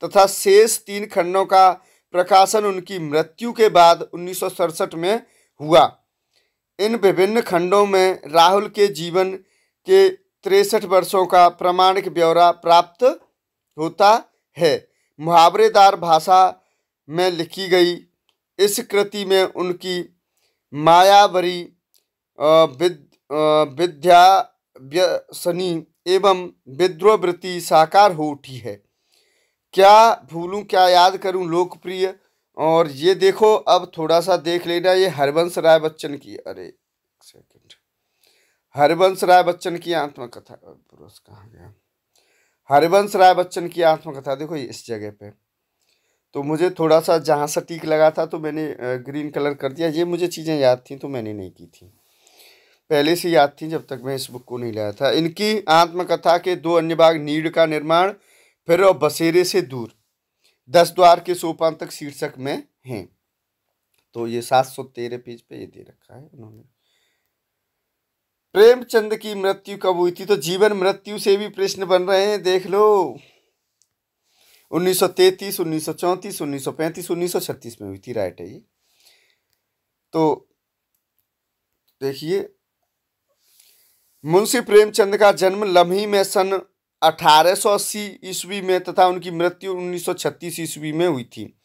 तथा शेष 3 खंडों का प्रकाशन उनकी मृत्यु के बाद 1967 में हुआ। इन विभिन्न खंडों में राहुल के जीवन के 63 वर्षों का प्रामाणिक ब्यौरा प्राप्त होता है। मुहावरेदार भाषा में लिखी गई इस कृति में उनकी मायावरी विद्या व्यसनी एवं विद्रोहवृत्ति साकार हो उठी है। क्या भूलूं क्या याद करूं लोकप्रिय। और ये देखो, अब थोड़ा सा देख लेना, ये हरवंश राय बच्चन की, अरे सेकंड, हरवंश राय बच्चन की आत्मकथा, पुरुष कहाँ गया, हरवंश राय बच्चन की आत्मकथा देखो इस जगह पे। तो मुझे थोड़ा सा जहाँ सटीक लगा था तो मैंने ग्रीन कलर कर दिया। ये मुझे चीज़ें याद थी तो मैंने नहीं की थी, पहले से याद थी जब तक मैं इस बुक को नहीं लाया था। इनकी आत्मकथा के 2 अन्य भाग नीड़ का निर्माण फिर और बसेरे से दूर 10 द्वार के सोपान तक शीर्षक में हैं। तो ये 713 पेज पे ये दे रखा है उन्होंने। प्रेमचंद की मृत्यु कब हुई थी? तो जीवन मृत्यु से भी प्रश्न बन रहे हैं, देख लो। 1933, 1934, 1935, 1936 में हुई थी, राइट है ये। तो देखिए, मुंशी प्रेमचंद का जन्म लम्ही में सन 1880 ईस्वी में तथा उनकी मृत्यु 1936 ईस्वी में हुई थी।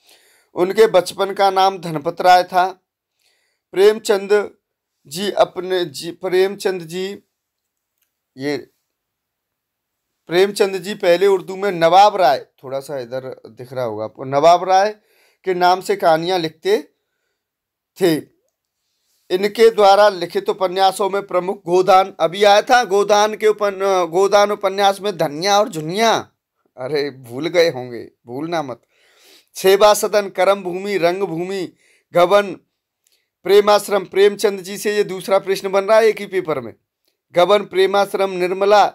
उनके बचपन का नाम धनपत राय था। प्रेमचंद जी पहले उर्दू में नवाब राय, थोड़ा सा इधर दिख रहा होगा आपको, नवाब राय के नाम से कहानियां लिखते थे। इनके द्वारा लिखित उपन्यासों में प्रमुख गोदान, अभी आया था गोदान उपन्यास में धनिया और झुनिया, अरे भूल गए होंगे, भूलना मत। सेवा सदन, कर्म भूमि, रंग भूमि, गबन, प्रेमाश्रम। प्रेमचंद जी से ये दूसरा प्रश्न बन रहा है एक ही पेपर में। गबन, प्रेमाश्रम, निर्मला,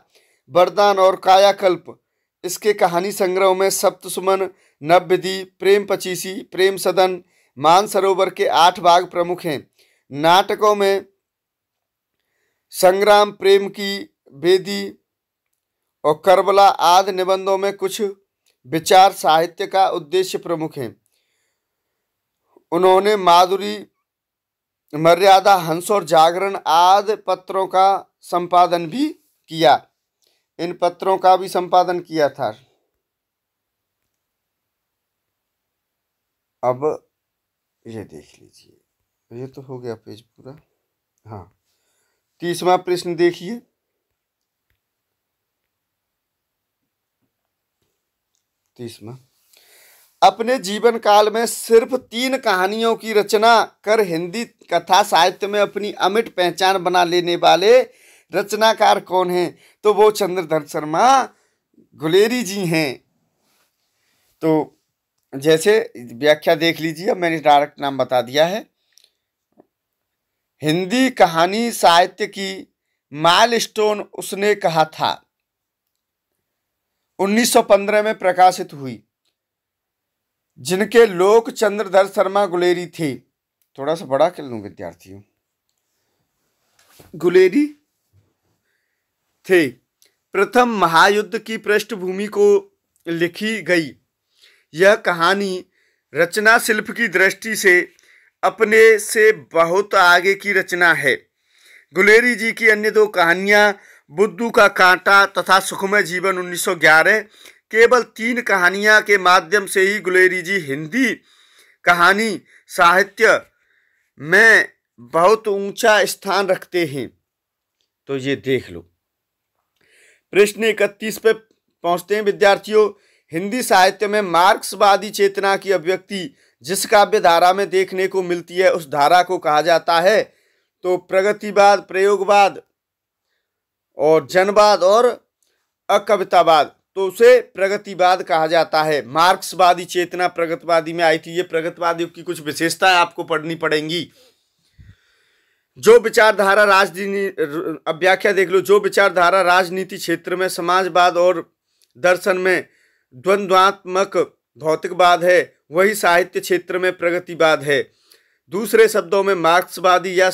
वरदान और कायाकल्प। इसके कहानी संग्रह में सप्तसुमन, नवविधि, प्रेम पचीसी, प्रेम सदन, मानसरोवर के 8 भाग प्रमुख हैं। नाटकों में संग्राम, प्रेम की बेदी और करबला आदि निबंधों में कुछ विचार साहित्य का उद्देश्य प्रमुख हैं। उन्होंने माधुरी, मर्यादा, हंस और जागरण आदि पत्रों का संपादन भी किया। इन पत्रों का भी संपादन किया था। अब ये देख लीजिए, ये तो हो गया पेज पूरा। हाँ, 30वां प्रश्न देखिए। 30वां, अपने जीवन काल में सिर्फ 3 कहानियों की रचना कर हिंदी कथा साहित्य में अपनी अमिट पहचान बना लेने वाले रचनाकार कौन हैं? तो वो चंद्रधर शर्मा गुलेरी जी हैं। तो जैसे व्याख्या देख लीजिए, अब मैंने डायरेक्ट नाम बता दिया है। हिंदी कहानी साहित्य की माइलस्टोन उसने कहा था 1915 में प्रकाशित हुई, जिनके लोक चंद्रधर शर्मा गुलेरी थे। थोड़ा सा बड़ा कर लूं विद्यार्थियों, गुलेरी थे। प्रथम महायुद्ध की पृष्ठभूमि को लिखी गई यह कहानी रचना शिल्प की दृष्टि से अपने से बहुत आगे की रचना है। गुलेरी जी की अन्य 2 कहानियां बुद्धू का कांटा तथा सुखमय जीवन 1911, केवल 3 कहानियां के माध्यम से ही गुलेरी जी हिंदी कहानी साहित्य में बहुत ऊंचा स्थान रखते हैं। तो ये देख लो। प्रश्न 31 पे पहुंचते हैं विद्यार्थियों। हिंदी साहित्य में मार्क्सवादी चेतना की अभिव्यक्ति जिस काव्य धारा में देखने को मिलती है उस धारा को कहा जाता है? तो प्रगतिवाद, प्रयोगवाद और जनवाद और अकवितावाद। तो उसे प्रगतिवाद कहा जाता है। मार्क्सवादी चेतना प्रगतिवादी में आई थी। ये प्रगतिवादियों की कुछ विशेषताएं आपको पढ़नी पड़ेंगी। जो विचारधारा राजनीति, अब व्याख्या देख लो। जो विचारधारा राजनीति क्षेत्र में समाजवाद और दर्शन में द्वंद्वात्मक भौतिकवाद है, वही साहित्य क्षेत्र में प्रगतिवाद है। दूसरे शब्दों में मार्क्सवादी या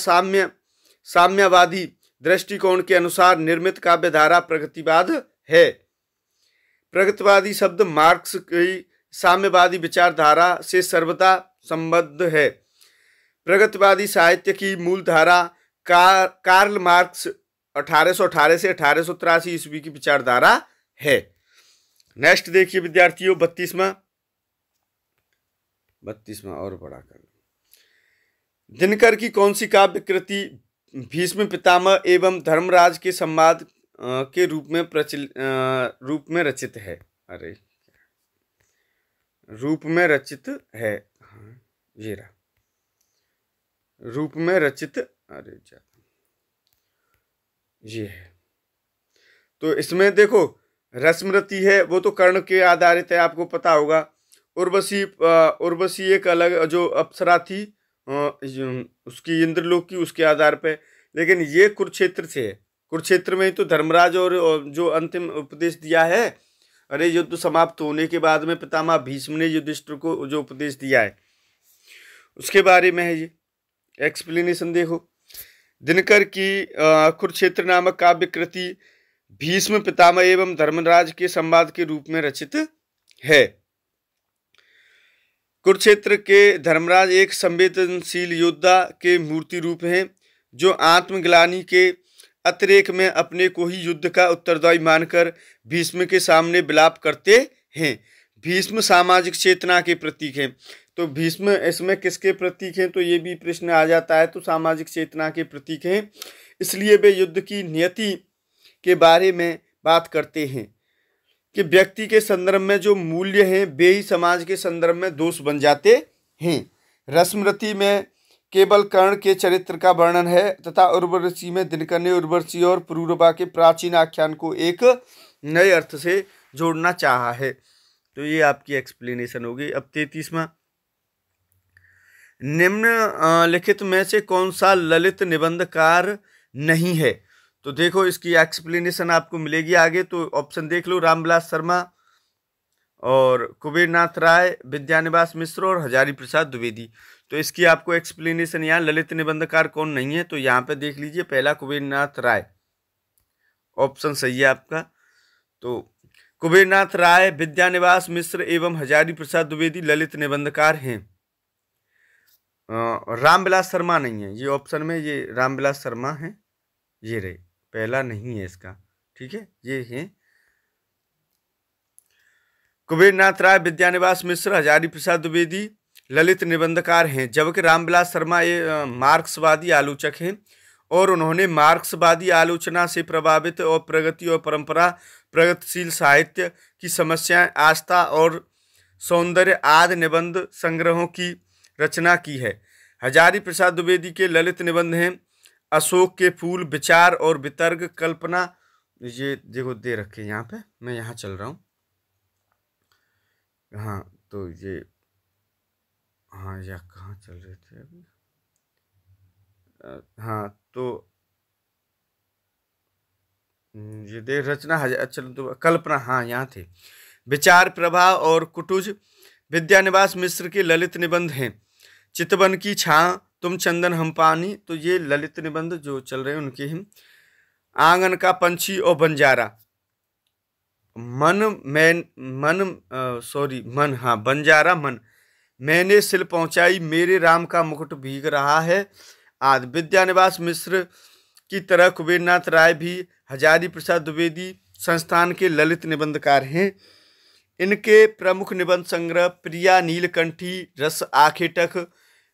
साम्यवादी दृष्टिकोण के अनुसार निर्मित काव्यधारा प्रगतिवाद है। प्रगतिवादी शब्द मार्क्स की साम्यवादी विचारधारा से सर्वदा संबद्ध है। प्रगतिवादी साहित्य की मूल धारा कार्ल मार्क्स 1818 से 1883 ईस्वी की विचारधारा है। नेक्स्ट देखिए विद्यार्थियों, 32वां और बड़ा कर लो। दिनकर की कौन सी काव्य कृति भीष्म पितामह एवं धर्मराज के संवाद के रूप में रचित है? अरे रूप में रचित है, हाँ ये रहा, रूप में रचित, अरे ये है। तो इसमें देखो रसमृति है, वो तो कर्ण के आधारित है, आपको पता होगा। उर्वशी एक अलग जो अप्सरा थी उसकी इंद्रलोक की, उसके आधार पे। लेकिन ये कुरुक्षेत्र से है। कुरुक्षेत्र में ही तो धर्मराज और जो अंतिम उपदेश दिया है, अरे युद्ध समाप्त होने के बाद में पितामह भीष्म ने युधिष्ठिर को जो उपदेश दिया है उसके बारे में है। ये एक्सप्लेनेशन देखो। दिनकर की कुरुक्षेत्र नामक काव्य कृति भीष्म पितामह एवं धर्मराज के संवाद के रूप में रचित है। कुरुक्षेत्र के धर्मराज एक संवेदनशील योद्धा के मूर्ति रूप हैं, जो आत्मग्लानि के अतिरेक में अपने को ही युद्ध का उत्तरदायी मानकर भीष्म के सामने विलाप करते हैं। भीष्म सामाजिक चेतना के प्रतीक हैं। तो भीष्म इसमें किसके प्रतीक हैं? तो ये भी प्रश्न आ जाता है। तो सामाजिक चेतना के प्रतीक हैं, इसलिए वे युद्ध की नियति के बारे में बात करते हैं कि व्यक्ति के संदर्भ में जो मूल्य हैं वे ही समाज के संदर्भ में दोष बन जाते हैं। रसमृति में केवल कर्ण के चरित्र का वर्णन है तथा उर्वशी में दिनकर ने उर्वशी और पुरूरवा के प्राचीन आख्यान को एक नए अर्थ से जोड़ना चाहा है। तो ये आपकी एक्सप्लेनेशन होगी। अब 33वां, निम्नलिखित में से कौन सा ललित निबंधकार नहीं है? तो देखो इसकी एक्सप्लेनेशन आपको मिलेगी आगे। तो ऑप्शन देख लो, रामविलास शर्मा और कुबेरनाथ राय, विद्यानिवास मिश्र और हजारी प्रसाद द्विवेदी। तो इसकी आपको एक्सप्लेनेशन यहाँ ललित निबंधकार कौन नहीं है, तो यहाँ पे देख लीजिए। पहला कुबेरनाथ राय, ऑप्शन सही है आपका। तो कुबेरनाथ राय, विद्यानिवास मिश्र एवं हजारी प्रसाद द्विवेदी ललित निबंधकार हैं। रामविलास शर्मा नहीं है, ये ऑप्शन में ये रामविलास शर्मा है, ये रहे, पहला नहीं है इसका, ठीक है। ये है कुबेरनाथ राय, विद्यानिवास मिश्र, हजारी प्रसाद द्विवेदी ललित निबंधकार हैं, जबकि रामविलास शर्मा ये मार्क्सवादी आलोचक हैं और उन्होंने मार्क्सवादी आलोचना से प्रभावित और प्रगति और परंपरा, प्रगतिशील साहित्य की समस्याएं, आस्था और सौंदर्य आदि निबंध संग्रहों की रचना की है। हजारी प्रसाद द्विवेदी के ललित निबंध हैं अशोक के फूल, विचार और वितर्क, कल्पना। ये देखो दे रखे यहाँ पे, मैं यहाँ चल रहा हूँ। हाँ तो ये, हाँ या कहाँ चल रहे थे अभी, हाँ तो ये देख रचना चलो तो कल्पना, हाँ यहाँ थे। विचार, प्रभाव और कुटुज विद्यानिवास मिश्र के ललित निबंध हैं। चितवन की छां, तुम चंदन हम पानी, तो ये ललित निबंध जो चल रहे हैं उनके हैं। आंगन का पंछी और बंजारा, बंजारा मन, मैंने सिल पहुंचाई, मेरे राम का मुकुट भीग रहा है आदि। विद्यानिवास मिश्र की तरह कुबेरनाथ राय भी हजारी प्रसाद द्विवेदी संस्थान के ललित निबंधकार हैं। इनके प्रमुख निबंध संग्रह प्रिया, नीलकंठी, रस आखेटक,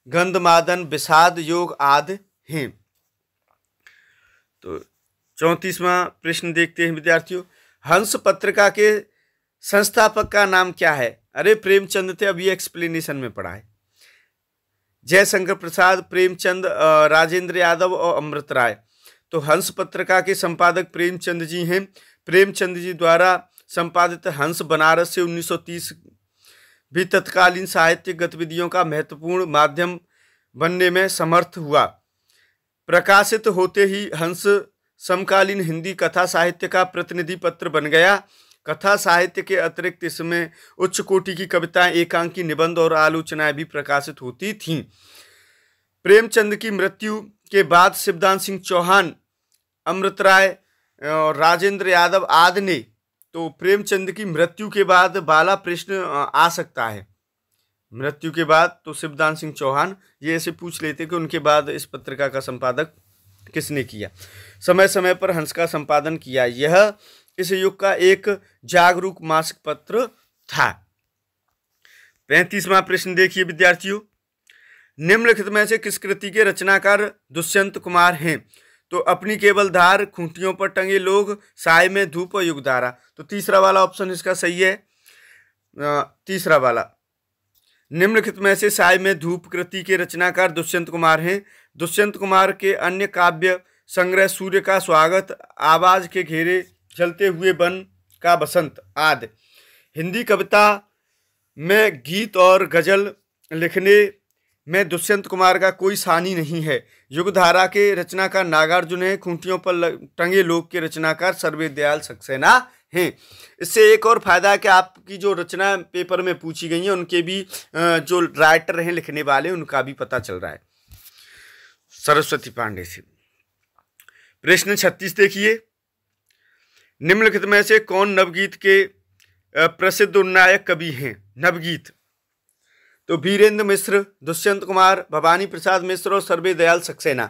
गंधमादन, विषाद योग आदि हैं। तो 34वां प्रश्न देखते हैं विद्यार्थियों। हंस पत्रिका के संस्थापक का नाम क्या है? अरे प्रेमचंद थे, अभी एक्सप्लेनेशन में पढ़ा है। जयशंकर प्रसाद, प्रेमचंद, राजेंद्र यादव और अमृत राय। तो हंस पत्रिका के संपादक प्रेमचंद जी हैं। प्रेमचंद जी द्वारा संपादित हंस बनारस से 1930 भी तत्कालीन साहित्यिक गतिविधियों का महत्वपूर्ण माध्यम बनने में समर्थ हुआ। प्रकाशित होते ही हंस समकालीन हिंदी कथा साहित्य का प्रतिनिधि पत्र बन गया। कथा साहित्य के अतिरिक्त इसमें उच्च कोटि की कविताएं, एकांकी निबंध और आलोचनाएं भी प्रकाशित होती थीं। प्रेमचंद की मृत्यु के बाद शिवदान सिंह चौहान, अमृत राय और राजेंद्र यादव आदि ने, तो प्रेमचंद की मृत्यु के बाद वाला प्रश्न आ सकता है, मृत्यु के बाद तो शिवदान सिंह चौहान, ये ऐसे पूछ लेते कि उनके बाद इस पत्रिका का संपादक किसने किया। समय समय पर हंस का संपादन किया। यह इस युग का एक जागरूक मासिक पत्र था। 35वां प्रश्न देखिए विद्यार्थियों। निम्नलिखित में से किस कृति के रचनाकार दुष्यंत कुमार हैं? तो अपनी केवल धार, खूंटियों पर टंगे लोग, साय में धूप और युगधारा। तो तीसरा वाला ऑप्शन इसका सही है, तीसरा वाला। निम्नलिखित में से साय में धूप कृति के रचनाकार दुष्यंत कुमार हैं। दुष्यंत कुमार के अन्य काव्य संग्रह सूर्य का स्वागत, आवाज के घेरे, जलते हुए वन का बसंत आदि। हिंदी कविता में गीत और गजल लिखने में दुष्यंत कुमार का कोई सानी नहीं है। युगधारा के रचनाकार नागार्जुन है। खूंटियों पर टंगे लोग के रचनाकार सर्वदयाल सक्सेना हैं। इससे एक और फायदा है कि आपकी जो रचना पेपर में पूछी गई है उनके भी जो राइटर हैं, लिखने वाले, उनका भी पता चल रहा है। सरस्वती पांडे से प्रश्न 36 देखिए। निम्नलिखित में से कौन नवगीत के प्रसिद्ध उन्नायक कवि हैं? नवगीत तो वीरेंद्र मिश्र, दुष्यंत कुमार, भवानी प्रसाद मिश्र और सर्वदयाल सक्सेना।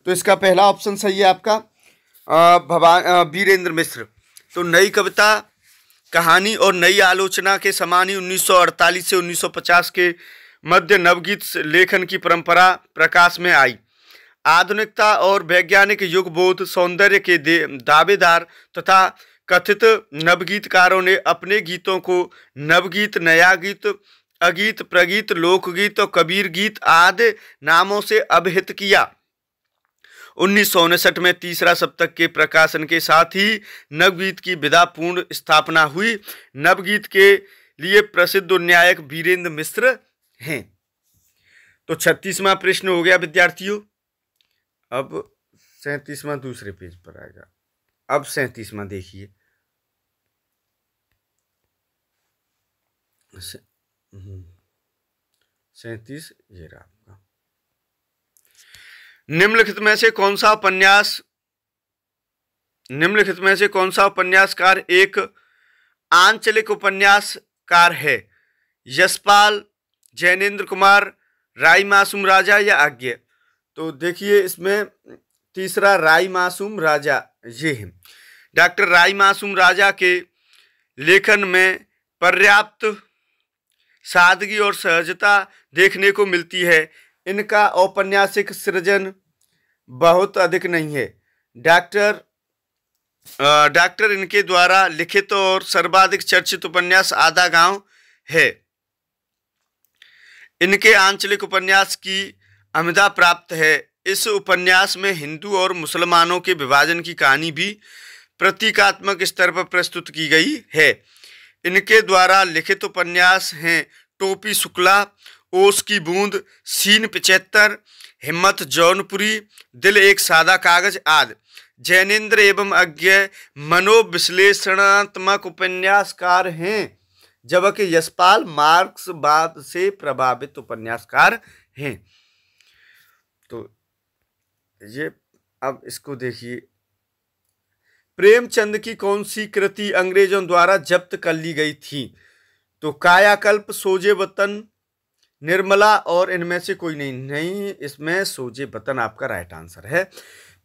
तो इसका पहला ऑप्शन सही है आपका, वीरेंद्र मिश्र। तो नई कविता, कहानी और नई आलोचना के समान ही 1948 से 1950 के मध्य नवगीत लेखन की परंपरा प्रकाश में आई। आधुनिकता और वैज्ञानिक युग बोध, सौंदर्य के दावेदार तथा कथित नवगीतकारों ने अपने गीतों को नवगीत, नया गीत, अगीत, प्रगीत, लोकगीत और कबीर गीत आदि नामों से अभिहित किया। 1959 में तीसरा सप्तक के प्रकाशन के साथ ही नवगीत की विधापूर्ण स्थापना हुई। नवगीत के लिए प्रसिद्ध उन्नायक वीरेंद्र मिश्र हैं। तो 36वां प्रश्न हो गया विद्यार्थियों। अब 37वां दूसरे पेज पर आएगा। अब 37वां देखिए। 37 ये रहा आपका। निम्नलिखित में से कौन सा उपन्यास निम्नलिखित में से कौन सा उपन्यासकार एक आंचलिक उपन्यासकार है? यशपाल, जैनेन्द्र कुमार, राई मासूम राजा या आज्ञे? तो देखिए इसमें तीसरा राई मासूम राजा ये है। डॉक्टर राई मासूम राजा के लेखन में पर्याप्त सादगी और सहजता देखने को मिलती है। इनका औपन्यासिक सृजन बहुत अधिक नहीं है। डॉक्टर इनके द्वारा लिखित और सर्वाधिक चर्चित उपन्यास आधा गांव है। इनके आंचलिक उपन्यास की अमिदा प्राप्त है। इस उपन्यास में हिंदू और मुसलमानों के विभाजन की कहानी भी प्रतीकात्मक स्तर पर प्रस्तुत की गई है। इनके द्वारा लिखित उपन्यास हैं टोपी शुक्ला, ओस की बूंद, सीन 75, हिम्मत जौनपुरी, दिल एक सादा कागज आदि। जैनेन्द्र एवं अज्ञे मनोविश्लेषणात्मक उपन्यासकार हैं, जबकि यशपाल मार्क्सवाद से प्रभावित उपन्यासकार हैं। तो ये अब इसको देखिए, प्रेमचंद की कौन सी कृति अंग्रेजों द्वारा जब्त कर ली गई थी? तो कायाकल्प, सोजे वतन, निर्मला और इनमें से कोई नहीं, इसमें सोजे वतन आपका राइट आंसर है।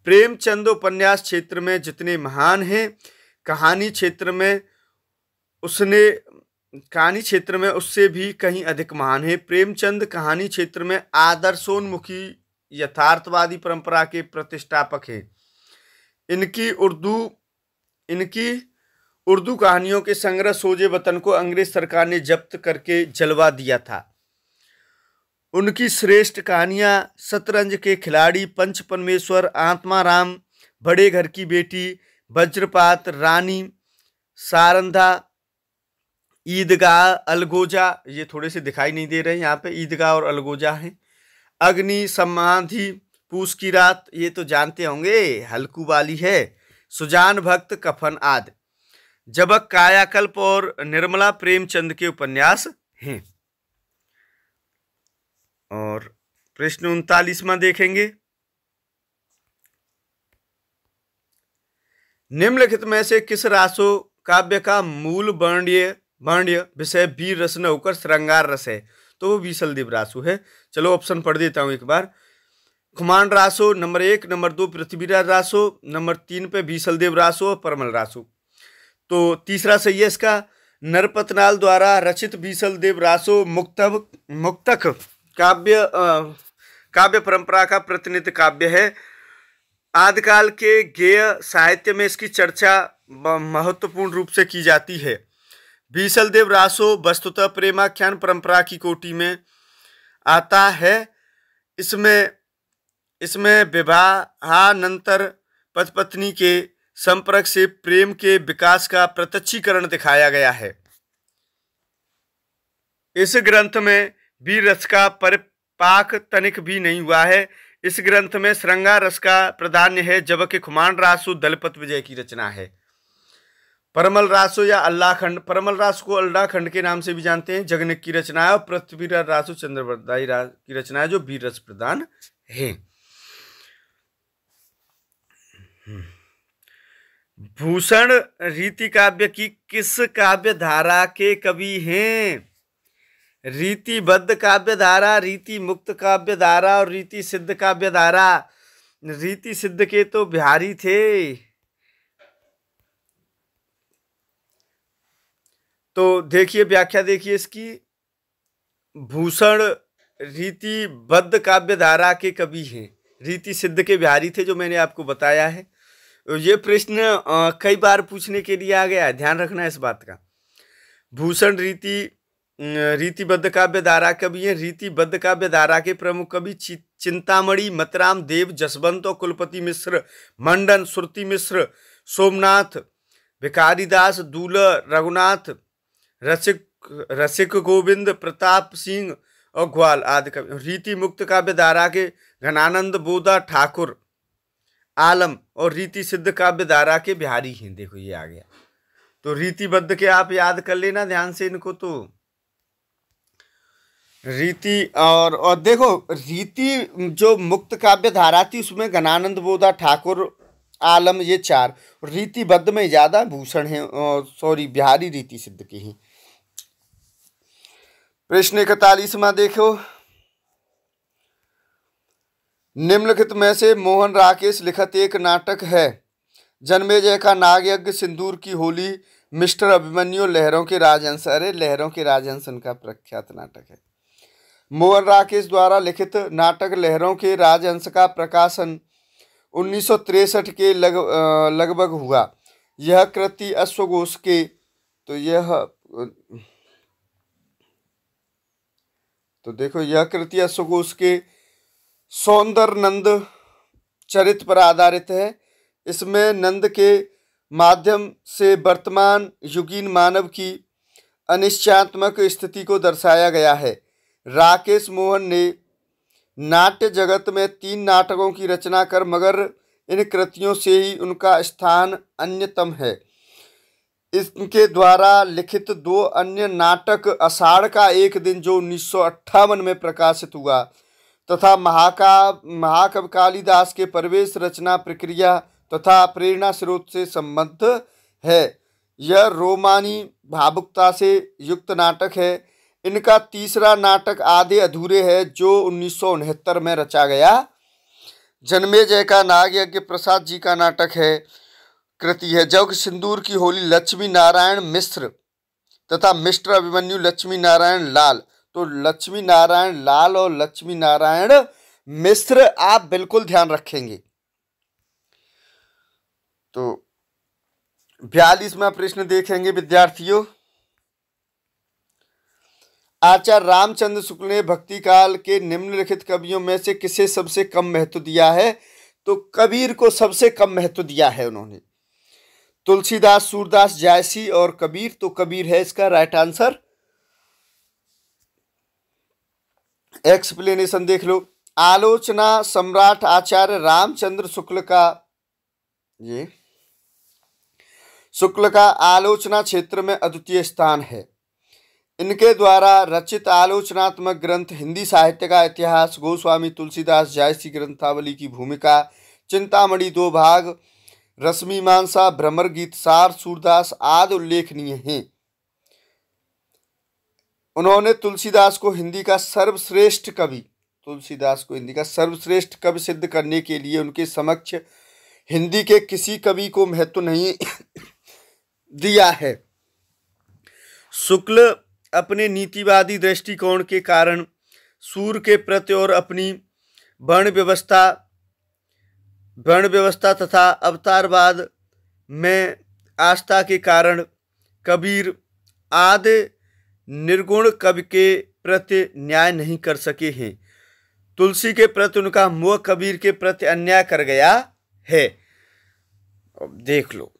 प्रेमचंद उपन्यास क्षेत्र में जितने महान हैं, कहानी क्षेत्र में उससे भी कहीं अधिक महान है। प्रेमचंद कहानी क्षेत्र में आदर्शोन्मुखी यथार्थवादी परंपरा के प्रतिष्ठापक हैं। इनकी उर्दू कहानियों के संग्रह सोजे वतन को अंग्रेज सरकार ने जब्त करके जलवा दिया था। उनकी श्रेष्ठ कहानियां शतरंज के खिलाड़ी, पंच परमेश्वर, आत्माराम, बड़े घर की बेटी, वज्रपात, रानी, सारंधा, ईदगाह, अलगोजा, ये थोड़े से दिखाई नहीं दे रहे यहाँ पे, ईदगाह और अलगोजा हैं। अग्नि, समाधि, पूस की रात, ये तो जानते होंगे, हल्कू वाली है। सुजान भक्त, कफन आदि। जबक, कायाकल्प और निर्मला प्रेमचंद के उपन्यास हैं। और प्रश्न 39वां देखेंगे। निम्नलिखित में से किस रासो काव्य का मूल वर्ण्य विषय वीर रस न होकर श्रृंगार रस है? तो वो बीसलदेव रासो है। चलो ऑप्शन पढ़ देता हूं एक बार। Khuman Raso number 1, number 2 Prithviraj Raso, number 3 पे बीसलदेव रासो और परमल रासो। तो तीसरा सही है इसका। नरपतनाल द्वारा रचित बीसलदेव रासो मुक्तक काव्य परंपरा का प्रतिनिधि काव्य है। आदिकाल के गेय साहित्य में इसकी चर्चा महत्वपूर्ण रूप से की जाती है। बीसलदेव रासो वस्तुतः प्रेमाख्यान परंपरा की कोटि में आता है। इसमें विवाहानंतर पति पत्नी के संपर्क से प्रेम के विकास का प्रत्यक्षीकरण दिखाया गया है। इस ग्रंथ में वीर रस का परिपाक तनिक भी नहीं हुआ है। इस ग्रंथ में श्रृंगार रस का प्राधान्य है, जबकि खुमान रासो दलपत विजय की रचना है। परमल रासो या अल्लाखंड, परमल रासो को अल्लाखंड के नाम से भी जानते हैं, जगनिक की रचना है। और पृथ्वीराज रासो चंद्रवरदाई की रचना है, जो वीर रस प्रधान है। भूषण रीति काव्य की किस काव्य धारा के कवि हैं? रीतिबद्ध काव्य धारा, रीति मुक्त काव्य धारा और रीति सिद्ध काव्य धारा। रीति सिद्ध के तो बिहारी थे। तो देखिए व्याख्या देखिए इसकी। भूषण रीतिबद्ध काव्य धारा के कवि हैं, रीति सिद्ध के बिहारी थे, जो मैंने आपको बताया है। ये प्रश्न कई बार पूछने के लिए आ गया है, ध्यान रखना इस बात का। भूषण रीतिबद्ध काव्य धारा कवि हैं। रीतिबद्ध काव्य धारा के प्रमुख कवि चिंतामणि, मतराम देव, जसवंत और कुलपति मिश्र, मंडन, श्रुति मिश्र, सोमनाथ, भिखारीदास, दूला, रघुनाथ, रसिक गोविंद, प्रताप सिंह और ग्वाल आदि कवि। रीति मुक्त काव्य धारा के घनानंद, बोधा, ठाकुर, आलम और रीति सिद्ध काव्य धारा के बिहारी हैं। देखो ये आ गया। तो रीतिबद्ध के आप याद कर लेना ध्यान से इनको। तो रीति और देखो रीति जो मुक्त काव्य धारा थी उसमें घनानंद, बोधा, ठाकुर, आलम, ये 4। रीतिबद्ध में ज़्यादा भूषण है, सॉरी बिहारी रीति सिद्ध के हैं। प्रश्न 41वां देखो, निम्नलिखित में से मोहन राकेश लिखित एक नाटक है। जन्मेजय का नागयज्ञ, सिंदूर की होली, मिस्टर अभिमन्यु, लहरों के राजहंस। अरे लहरों के राजहंस उनका प्रख्यात नाटक है। मोहन राकेश द्वारा लिखित नाटक लहरों के राजहंस का प्रकाशन 1963 के लगभग हुआ। यह कृति अश्वघोष के यह कृति अश्वघोष के सौंदर्य नंद चरित्र पर आधारित है। इसमें नंद के माध्यम से वर्तमान युगीन मानव की अनिश्चयात्मक स्थिति को दर्शाया गया है। राकेश मोहन ने नाट्य जगत में 3 नाटकों की रचना कर, मगर इन कृतियों से ही उनका स्थान अन्यतम है। इनके द्वारा लिखित 2 अन्य नाटक आषाढ़ का एक दिन जो 1958 में प्रकाशित हुआ तथा महाकवि कालिदास के प्रवेश रचना प्रक्रिया तथा प्रेरणा स्रोत से संबद्ध है। यह रोमानी भावुकता से युक्त नाटक है। इनका तीसरा नाटक आधे अधूरे है जो 1969 में रचा गया। जन्मेजय का नागयज्ञ प्रसाद जी का नाटक है, कृति है। जबकि सिंदूर की होली लक्ष्मी नारायण मिश्र तथा मिस्टर अभिमन्यु लक्ष्मी नारायण लाल। तो लक्ष्मी नारायण लाल और लक्ष्मी नारायण मिश्र आप बिल्कुल ध्यान रखेंगे। तो 42वां प्रश्न देखेंगे विद्यार्थियों। आचार्य रामचंद्र शुक्ल ने भक्ति काल के निम्नलिखित कवियों में से किसे सबसे कम महत्व दिया है? तो कबीर को सबसे कम महत्व दिया है उन्होंने। तुलसीदास, सूरदास, जायसी और कबीर। तो कबीर है इसका राइट आंसर। एक्सप्लेनेशन देख लो। आलोचना सम्राट आचार्य रामचंद्र शुक्ल का आलोचना क्षेत्र में अद्वितीय स्थान है। इनके द्वारा रचित आलोचनात्मक ग्रंथ हिंदी साहित्य का इतिहास, गोस्वामी तुलसीदास, जायसी ग्रंथावली की भूमिका, चिंतामणि 2 भाग, रसमीमांसा, भ्रमर गीत सार, सूरदास आदि उल्लेखनीय हैं। उन्होंने तुलसीदास को हिंदी का सर्वश्रेष्ठ कवि सिद्ध करने के लिए उनके समक्ष हिंदी के किसी कवि को महत्व नहीं दिया है। शुक्ल अपने नीतिवादी दृष्टिकोण के कारण सूर के प्रति और अपनी वर्ण व्यवस्था तथा अवतारवाद में आस्था के कारण कबीर आदि निर्गुण कवि के प्रति न्याय नहीं कर सके हैं। तुलसी के प्रति उनका मोह कबीर के प्रति अन्याय कर गया है। अब देख लो,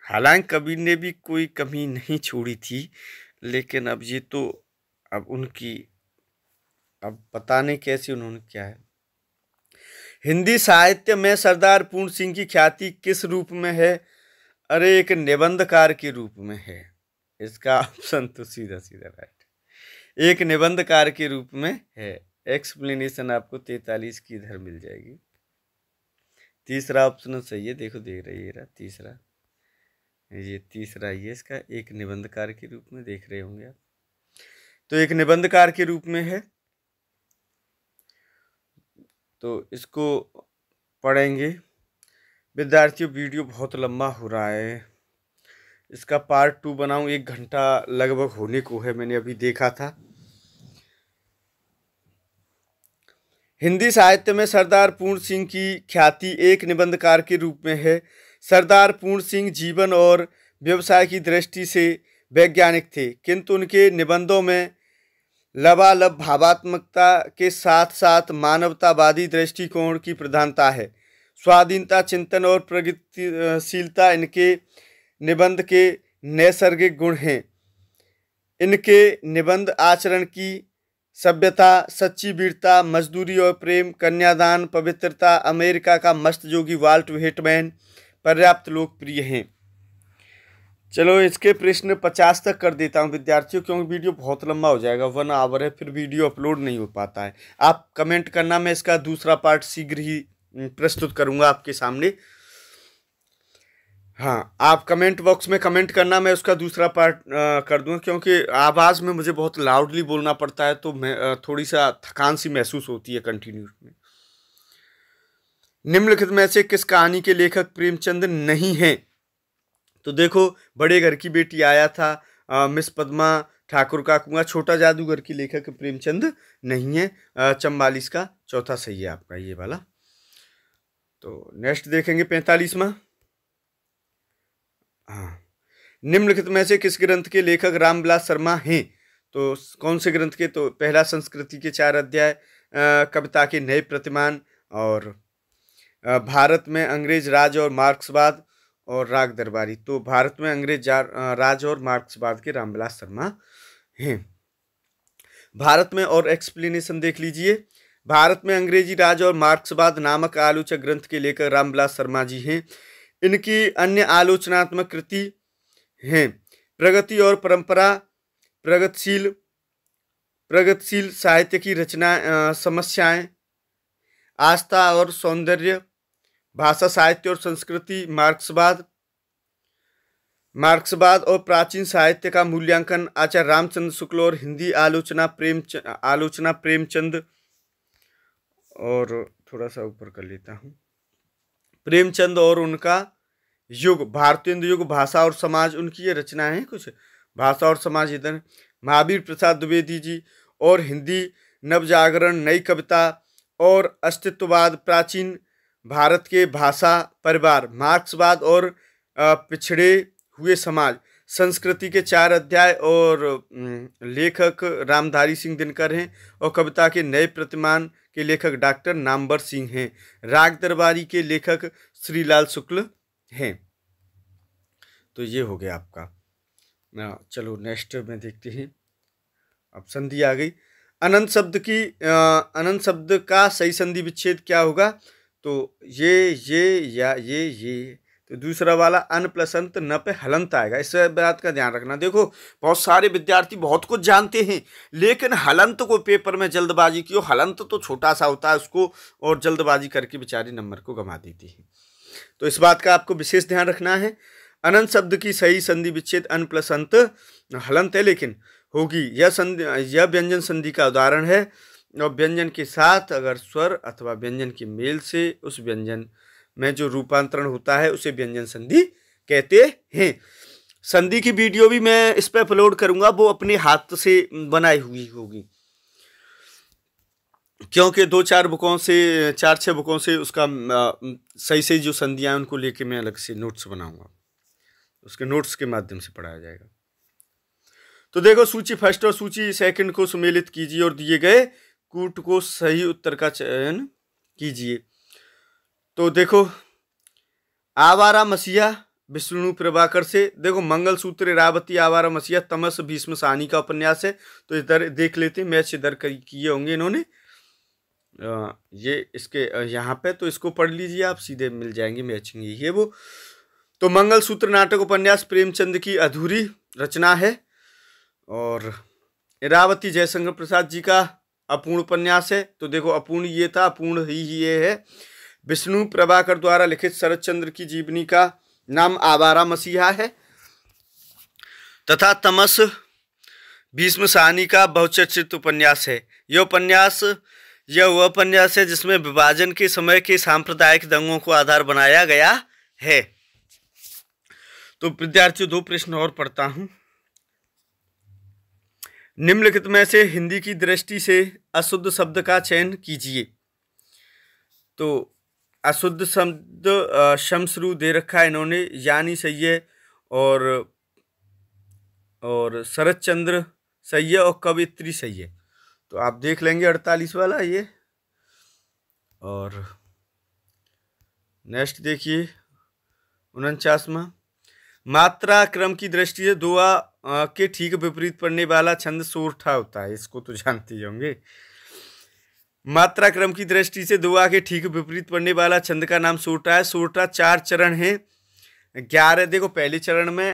हालांकि कबीर ने भी कोई कमी नहीं छोड़ी थी, लेकिन अब ये तो उनकी पता नहीं कैसे उन्होंने क्या है। हिंदी साहित्य में सरदार पूर्ण सिंह की ख्याति किस रूप में है? अरे एक निबंधकार के रूप में है। इसका ऑप्शन तो सीधा राइट, एक निबंधकार के रूप में है। एक्सप्लेनेशन आपको 43 की इधर मिल जाएगी। तीसरा ऑप्शन सही है, देखो देख रही है तीसरा, ये तीसरा ये इसका एक निबंधकार के रूप में देख रहे होंगे आप। तो एक निबंधकार के रूप में है, तो इसको पढ़ेंगे विद्यार्थियों। वीडियो बहुत लंबा हो रहा है, इसका पार्ट 2 बनाऊं, 1 घंटा लगभग होने को है, मैंने अभी देखा था। हिंदी साहित्य में सरदार पूर्ण सिंह की ख्याति एक निबंधकार के रूप में है। सरदार पूर्ण सिंह जीवन और व्यवसाय की दृष्टि से वैज्ञानिक थे, किंतु उनके निबंधों में लबालब भावात्मकता के साथ साथ मानवतावादी दृष्टिकोण की प्रधानता है। स्वाधीनता, चिंतन और प्रगतिशीलता इनके निबंध के नैसर्गिक गुण हैं। इनके निबंध आचरण की सभ्यता, सच्ची वीरता, मजदूरी और प्रेम, कन्यादान, पवित्रता, अमेरिका का मस्त जोगी वाल्ट व्हिटमैन पर्याप्त लोकप्रिय हैं। चलो इसके प्रश्न 50 तक कर देता हूं विद्यार्थियों, क्योंकि वीडियो बहुत लंबा हो जाएगा, 1 आवर है, फिर वीडियो अपलोड नहीं हो पाता है। आप कमेंट करना, मैं इसका दूसरा पार्ट शीघ्र ही प्रस्तुत करूंगा आपके सामने। हाँ, आप कमेंट बॉक्स में कमेंट करना, मैं उसका दूसरा पार्ट कर दूंगा, क्योंकि आवाज़ में मुझे बहुत लाउडली बोलना पड़ता है, तो मैं थोड़ी सा थकान सी महसूस होती है कंटिन्यूस में। निम्नलिखित में से किस कहानी के लेखक प्रेमचंद नहीं हैं? तो देखो, बड़े घर की बेटी आया था, मिस पद्मा, ठाकुर का कुआं, छोटा जादूगर की लेखक प्रेमचंद नहीं है। 44 का चौथा सही है आपका ये वाला। तो नेक्स्ट देखेंगे 45वां। हाँ, निम्नलिखित में से किस ग्रंथ के लेखक रामविलास शर्मा हैं? तो कौन से ग्रंथ के? तो पहला संस्कृति के 4 अध्याय, कविता के नए प्रतिमान, और भारत में अंग्रेज राज और मार्क्सवाद, और राग दरबारी। तो भारत में अंग्रेज राज और मार्क्सवाद के रामविलास शर्मा हैं। भारत में और एक्सप्लेनेशन देख लीजिए। भारत में अंग्रेजी राज और मार्क्सवाद नामक आलोचक ग्रंथ के लेखक रामविलास शर्मा जी हैं। इनकी अन्य आलोचनात्मक कृति हैं प्रगति और परंपरा, प्रगतिशील साहित्य की रचना, समस्याएं, आस्था और सौंदर्य, भाषा साहित्य और संस्कृति, मार्क्सवाद और प्राचीन साहित्य का मूल्यांकन, आचार्य रामचंद्र शुक्ल, और हिंदी आलोचना प्रेमचंद। और थोड़ा सा ऊपर कर लेता हूँ, प्रेमचंद और उनका युग, भारतेंदु युग, भाषा और समाज, उनकी ये रचना है कुछ, भाषा और समाज इधर। महावीर प्रसाद द्विवेदी जी, और हिंदी नवजागरण, नई कविता और अस्तित्ववाद, प्राचीन भारत के भाषा परिवार, मार्क्सवाद और पिछड़े हुए समाज, संस्कृति के 4 अध्याय, और लेखक रामधारी सिंह दिनकर हैं, और कविता के नए प्रतिमान के लेखक डॉक्टर नामवर सिंह हैं। राग दरबारी के लेखक श्रीलाल शुक्ल हैं। तो ये हो गया आपका। चलो नेक्स्ट में देखते हैं। अब संधि आ गई। अनंत शब्द का सही संधि विच्छेद क्या होगा? तो ये तो दूसरा वाला अन प्लस अंत न पे हलंत आएगा। इस बात का ध्यान रखना। देखो, बहुत सारे विद्यार्थी बहुत कुछ जानते हैं, लेकिन हलंत को पेपर में जल्दबाजी की, हलंत तो छोटा सा होता है उसको, और जल्दबाजी करके बेचारी नंबर को गंवा देती है। तो इस बात का आपको विशेष ध्यान रखना है। अनंत शब्द की सही संधि विच्छेद अन प्लस अंत हलंत है, लेकिन होगी। यह व्यंजन संधि का उदाहरण है, और व्यंजन के साथ अगर स्वर अथवा व्यंजन के मेल से उस व्यंजन में जो रूपांतरण होता है उसे व्यंजन संधि कहते हैं। संधि की वीडियो भी मैं इस पर अपलोड करूंगा, वो अपने हाथ से बनाई हुई होगी, क्योंकि 2-4 बुकों से 4-6 बुकों से उसका सही जो संधियां हैं उनको लेके मैं अलग से नोट्स बनाऊंगा, उसके नोट्स के माध्यम से पढ़ाया जाएगा। तो देखो, सूची फर्स्ट और सूची सेकंड को सुमेलित कीजिए और दिए गए कूट को सही उत्तर का चयन कीजिए। तो देखो, आवारा मसीहा विष्णु प्रभाकर से, देखो मंगलसूत्र इरावती आवारा मसीहा तमस भीष्म साहनी का उपन्यास है। तो इधर देख लेते हैं, मैच इधर किए होंगे इन्होंने, ये इसके यहाँ पे, तो इसको पढ़ लीजिए आप, सीधे मिल जाएंगे मैचिंग, यही है वो। तो मंगलसूत्र नाटक उपन्यास प्रेमचंद की अधूरी रचना है, और इरावती जयशंकर प्रसाद जी का अपूर्ण उपन्यास है। तो देखो, अपूर्ण ये था, अपूर्ण ही ये है। विष्णु प्रभाकर द्वारा लिखित शरद चंद्र की जीवनी का नाम आवारा मसीहा है, तथा तमस भीष्म साहनी का बहुचर्चित उपन्यास है। यह वह उपन्यास है जिसमें विभाजन के समय के सांप्रदायिक दंगों को आधार बनाया गया है। तो विद्यार्थियों, 2 प्रश्न और पढ़ता हूं। निम्नलिखित में से हिंदी की दृष्टि से अशुद्ध शब्द का चयन कीजिए। तो अशुद्ध शब्द शमश्रू दे रखा है इन्होंने, यानी सही है, और शरद चंद्र सही है, और कवित्री सही है। तो आप देख लेंगे 48 वाला ये। और नेक्स्ट देखिए 49वां। मात्रा क्रम की दृष्टि से दुआ के ठीक विपरीत पड़ने वाला छंद सोरठा होता है, इसको तो जानते ही होंगे। मात्रा क्रम की दृष्टि से दुआ के ठीक विपरीत पड़ने वाला छंद का नाम सोरठा है। सोरठा 4 चरण है, 11। देखो, पहले चरण में